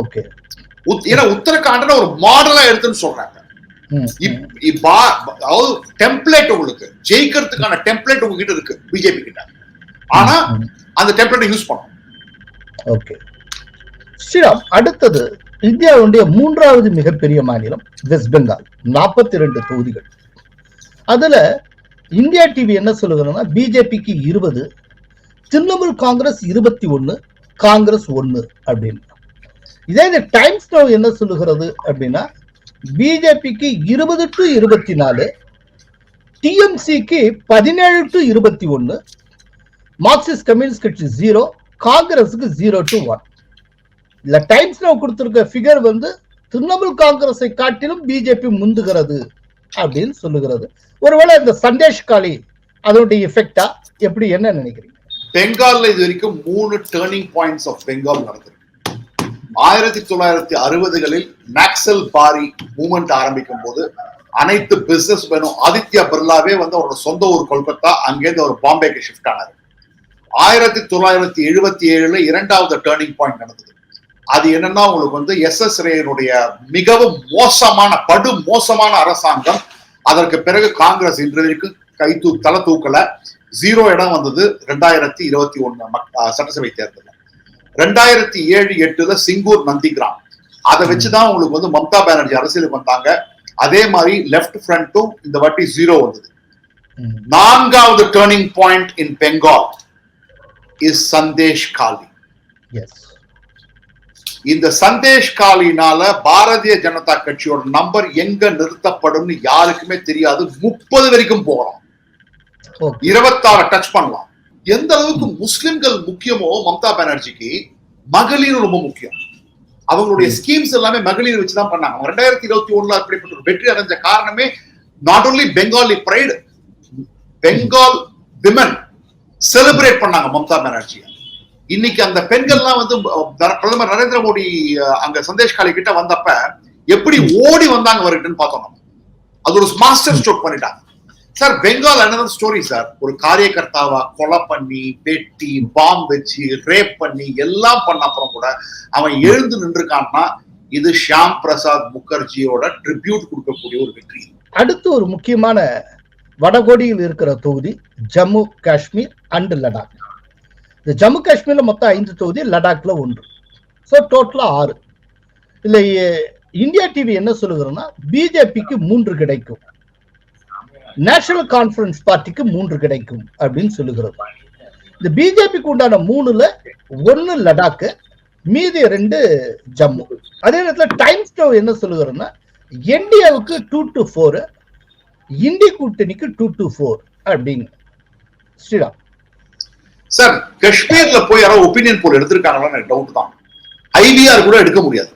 ஓகே. ஏன்னா உத்தரகாண்ட ஒரு மாடலா எடுத்துன்னு சொல்றாங்க. அதாவது டெம்ப்ளேட் உங்களுக்கு ஜெயிக்கிறதுக்கான டெம்ப்ளேட் உங்ககிட்ட இருக்கு பிஜேபி கிட்ட. ஆனா அந்த டெம்ப்ளேட் யூஸ் பண்ணும். ஓகே ஸ்ரீராம். அடுத்தது இந்தியாவுடைய 3வது மிகப்பெரிய மாநிலம் வெஸ்ட் பெங்கால், 42 தொகுதிகள். அதுல இந்தியா டிவி என்ன சொல்லுகிறோம்னா பிஜேபிக்கு 20, திரிணாமுல் காங்கிரஸ் 21, காங்கிரஸ் 1 அப்படின்னு. இதே இந்த டைம்ஸ் நவ் என்ன சொல்லுகிறது அப்படின்னா பிஜேபிக்கு 20-24, டிஎம்சிக்கு 17-21, மார்க்சிஸ்ட் கம்யூனிஸ்ட் கட்சி 0, காங்கிரஸுக்கு 0-1. இல்ல டைம்ஸ் நவ் கொடுத்திருக்க ஃபிகர் வந்து திரிணாமுல் காங்கிரஸை காட்டிலும் பிஜேபி முந்துகிறது அப்படின்னு சொல்லுகிறது. ஒருவேளை இந்த சந்தேஷ் காலி அதனுடைய எஃபெக்டா எப்படி, என்ன நினைக்கிறீங்க? பெங்கால்ல இது வரைக்கும் 3 டர்னிங் பாயிண்ட்ஸ் ஆஃப் பெங்கால் நடந்திருக்கு. 1960களில் நாக்சல் பாரி மூவ்மெண்ட் ஆரம்பிக்கும் போது அனைத்து பிசினஸ் மேனும் ஆதித்யா பிர்லாவே வந்து அவரோட சொந்த ஊர் கொல்கத்தா, அங்கேருந்து அவர் பாம்பேக்கு ஷிஃப்ட் ஆனார். 1977 2வது டர்னிங் பாயிண்ட் நடந்தது. அது என்னன்னா உங்களுக்கு வந்து எஸ் ரேனுடைய மிகவும் மோசமான, படு மோசமான அரசாங்கம். அதற்கு பிறகு காங்கிரஸ் இன்றைக்கு தலை தூக்கல, 0 இடம் வந்தது 2021 சட்டசபை தேர்தல். 2007-8 சிங்கூர் நந்திகிராம், அதை வச்சுதான் உங்களுக்கு வந்து மம்தா பானர்ஜி அரசியலுக்கு வந்தாங்க. அதே மாதிரி லெப்ட் ஃப்ரண்ட்டும் இந்த வாட்டி 0 வந்தது. 4வது turning point in Bengal is Sandesh காலி. இந்த சந்தேஷ் காலினால பாரதிய ஜனதா கட்சியோட நம்பர் எங்க நிறுத்தப்படும் யாருக்குமே தெரியாது. 30 வரைக்கும் போகலாம், 26 டச் பண்ணலாம். எந்த அளவுக்கு முஸ்லிம்கள் முக்கியமோ மம்தா பானர்ஜிக்கு மகளிர் ரொம்ப முக்கியம். அவங்களுடைய ஸ்கீம்ஸ் எல்லாமே மகளிர் வச்சுதான் பண்ணாங்க. 2021 அப்படிப்பட்ட ஒரு வெற்றி அடைஞ்ச காரணமே not only Bengali bride, Bengal women celebrate பண்ணாங்க மம்தா பானர்ஜி. இன்னைக்கு அந்த பெண்கள்லாம் வந்து பிரதமர் நரேந்திர மோடி அங்க சந்தேஷ் காலி கிட்ட வந்தப்ப எப்படி ஓடி வந்தாங்க வருகிட்டன்னு பார்த்தோம். அது ஒரு மாஸ்டர் ஸ்ட்ரோக் பண்ணிட்டாங்க sir. Bengal another story sir. ஒரு காரியகர்த்தாவா கொலை பண்ணி, வெட்டி, பாம் வச்சு, ரேப் பண்ணி எல்லாம் பண்ண அப்புறம் கூட அவன் எழுந்து நின்றுக்கான்னா இது ஷியாம் பிரசாத் முகர்ஜியோட ட்ரிபியூட் கொடுக்கக்கூடிய ஒரு வெற்றி. அடுத்து ஒரு முக்கியமான வடகோடியில் இருக்கிற தொகுதி ஜம்மு காஷ்மீர் அண்ட் லடாக். இந்த ஜம்மு காஷ்மீர்ல மொத்தம் 5 தொகுதி, லடாக்ல 1. ஸோ டோட்டலா 6. இல்ல இந்தியா டிவி என்ன சொல்லுகிறோம்னா பிஜேபிக்கு 3 கிடைக்கும், நேஷனல் கான்ஃபரன்ஸ் பார்ட்டிக்கு 3 கிடைக்கும் அப்படின்னு சொல்லுகிறது. இந்த பிஜேபிக்கு உண்டான 3ல 1 லடாக்கு, மீதி 2 ஜம்மு. அதே நேரத்தில் டைம்ஸ் நவ் என்ன சொல்லுகிறோம்னா என்டிஏவுக்கு 2-4, இந்தி கூட்டணிக்கு 2-4 அப்படின்னு. ஸ்ரீராம் சார், காஷ்மீர்ல போய் யாரோ ஒப்பீனியன் போல் எடுத்திருக்காங்களா எனக்கு டவுட் தான். ஐவிஆர் கூட எடுக்க முடியாது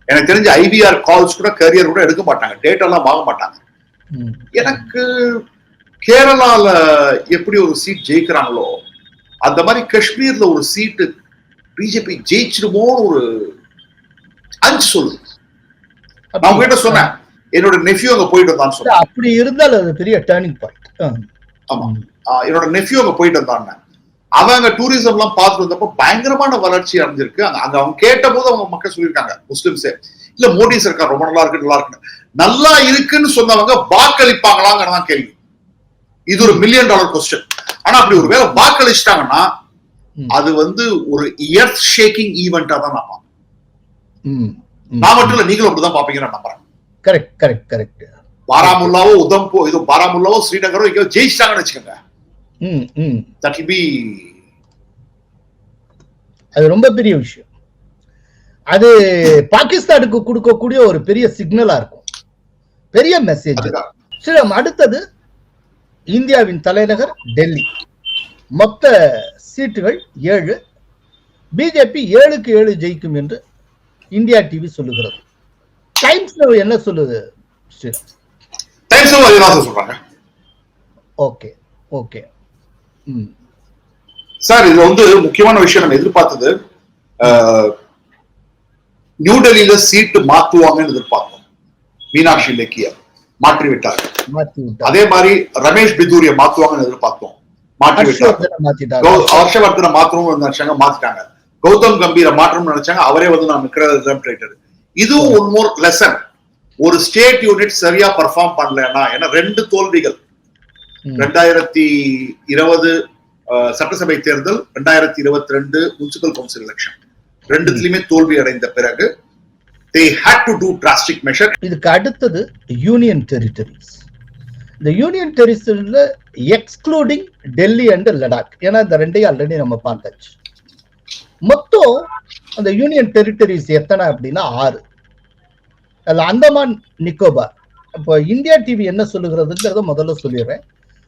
எனக்கு தெரிஞ்சு. ஐவிஆர் கால்ஸ் கூட கேரியர் கூட எடுக்க மாட்டாங்க, டேட்டா எல்லாம் வாங்க மாட்டாங்க. எனக்கு கேரளால எப்படி ஒரு சீட் ஜெயிக்கிறாங்களோ அந்த மாதிரி காஷ்மீர்ல ஒரு சீட்டு பிஜேபி ஜெயிச்சிருமோன்னு ஒரு அஞ்சு சொல்லுது. நான் உங்ககிட்ட சொன்னேன், என்னோட நெஃப்யூ அங்க போயிட்டு வந்தான்னு சொன்னேன். அப்படி இருந்தால் அது பெரிய டர்னிங் பாயிண்ட். ஆமா, என்னோட நெஃப்யூ அங்க போயிட்டு வந்தான்னு. அவங்க டூரிசம் எல்லாம் பார்த்துட்டு வந்தப்போ பயங்கரமான வளர்ச்சி அடைஞ்சிருக்கு. அங்க அவங்க கேட்ட போது அவங்க மக்கள் சொல்லியிருக்காங்க, முஸ்லிம்ஸே, இல்ல மோடி சர்க்கார் ரொம்ப நல்லா இருக்கு நல்லா இருக்குன்னு சொன்னவங்க வாக்களிப்பாங்களாங்கிறதான் கேள்வி. இது ஒரு $1 மில்லியன் கொஸ்டின். ஆனா அப்படி ஒரு வேலை வாக்களிச்சிட்டாங்கன்னா அது வந்து ஒரு எர்த் ஷேக்கிங் ஈவெண்டா தான் நான் பார்ப்பேன். நான் மட்டும் இல்ல, நீங்களும் அப்படிதான் பாப்பீங்க நான் நம்புறேன். Correct correct correct. பாராமுல்லாவோ உதம்போ இது பாராமுல்லாவோ ஸ்ரீநகரோ எங்கேயோ ஜெயிச்சிட்டாங்கன்னு வச்சுக்கோங்க, that will be அது ரொம்ப பெரிய விஷயம். அது பாகிஸ்தானுக்கு கொடுக்கக்கூடிய ஒரு பெரிய சிக்னலா இருக்கும், பெரிய மெசேஜ். சரி, அடுத்தது இந்தியாவின் தலைநகர் டெல்லி. மொத்த சீட்டுகள் 7. பிஜேபி 7க்கு 7 ஜெயிக்கும் என்று இந்தியா டிவி சொல்லுகிறது. டைம்ஸ் நவ் என்ன சொல்லுது? ஓகே ஓகே சார், இது வந்து முக்கியமான விஷயம். நம்ம எதிர்பார்த்தது நியூ டெல்லியில சீட்டு மாத்துவாங்கன்னு எதிர்பார்த்தோம். மீனாட்சி லேக்கிய மாற்றி விட்டார்கள். அதே மாதிரி ரமேஷ் பிதூரிய மாத்துவாங்கன்னு எதிர்பார்த்தோம், மாற்றி விட்டாங்க. ஹர்ஷவர்தனை மாற்றணும்னு நினைச்சாங்க, மாத்திட்டாங்க. கௌதம் கம்பீர மாற்றணும்னு நினைச்சாங்க, அவரே வந்து நான் நிக்கிறது. இதுவும் ஒன் மோர் லெசன். ஒரு ஸ்டேட் யூனிட் சரியா பர்ஃபார்ம் பண்ணலன்னா, ஏன்னா 2 தோல்விகள், 2020 சட்டசபை தேர்தல், 2022 முனிசிபல் கவுன்சில் எலெக்ஷன், 2த்துலயுமே தோல்வி அடைந்த பிறகு they had to do drastic measure. இதுக்கு அடுத்தது யூனியன் டெரிட்டரிஸ். இந்த யூனியன் டெரிட்டரியில எக்ஸ்க்ளூடிங் டெல்லி அண்ட் லடாக், ஏன்னா இந்த 2ஐயும் ஆல்ரெடி நம்ம பார்த்தாச்சு. மொத்தம் அந்த யூனியன் டெரிட்டரிஸ் எத்தனை அப்படின்னா 6. அதுல அந்தமான் நிக்கோபார். இப்போ இந்தியா டிவி என்ன சொல்லுகிறதுங்கிறத முதல்ல சொல்லிடுறேன்.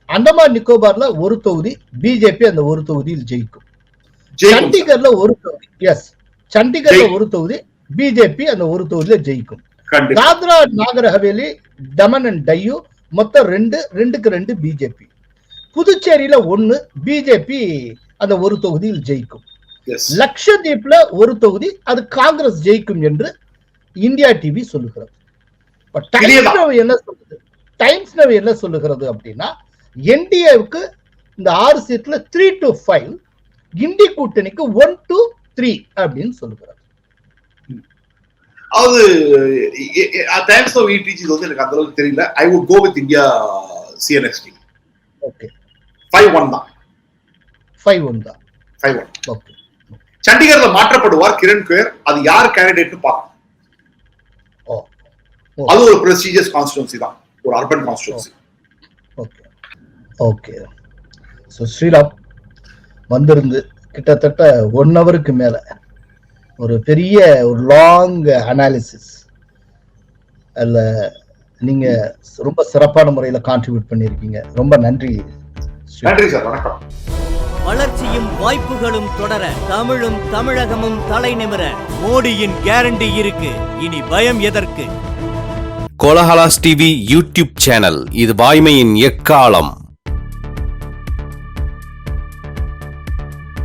அந்தமான் நிக்கோபார்ல ஒரு தொகுதி பிஜேபி அந்த ஒரு தொகுதியில் ஜெயிக்கும். சண்டிகர்ல ஒரு தொகுதி, எஸ், சண்டிகர்ல ஒரு தொகுதி பிஜேபி அந்த ஒரு தொகுதியில ஜெயிக்கும். தாத்ரா நாகர் ஹவேலி, டமன் அண்ட் டையூ மொத்தம் 2க்கு 2 பிஜேபி. புதுச்சேரியில 1 பிஜேபி அந்த ஒரு தொகுதியில் ஜெயிக்கும். லட்சத்தீப்ல ஒரு தொகுதி அது காங்கிரஸ் ஜெயிக்கும் என்று இந்தியா டிவி சொல்லுகிறது. டைம்ஸ் நவ் என்ன சொல்லுகிறது அப்படின்னா, என்டிஏவுக்கு இந்த 6 சீட்ல 3 to 5, இந்தி கூட்டணிக்கு 1 to 3 அப்படின்னு சொல்லுகிறார். அது டைம்ஸ் ஆஃப் இடிஜி வந்து எனக்கு அந்த அளவுக்கு தெரியல. I would go with India CNXT. Okay, 5-1 தான். 5-1 தான். 5-1. ஓகே. சண்டிகர்ல மாற்றப்படுவார் கிரண் கேர். அது யார் கேண்டிடேட்னு பார்க்கணும். அது ஒரு பிரஸ்டீஜியஸ் கான்ஸ்டிட்யூன்சி தான், ஒரு urban constituency. Okay okay. So Sriram வந்திருந்து கிட்டத்தட்ட 1 ஹவருக்கு மேல ஒரு பெரிய ஒரு லாங் அனாலிசிஸ், அதில் நீங்க ரொம்ப சிறப்பான முறையில கான்ட்ரிபியூட் பண்ணியிருக்கீங்க. ரொம்ப நன்றி. நன்றி சார், வணக்கம். வளர்ச்சியும் வாய்ப்புகளும் தொடர, தமிழும் தமிழகமும் தலை நிமிர மோடியின் கேரண்டி இருக்கு. இனி பயம் எதற்கு? கோலஹலாஸ் டிவி யூடியூப் சேனல், இது வாய்மையின் எக்காலம்.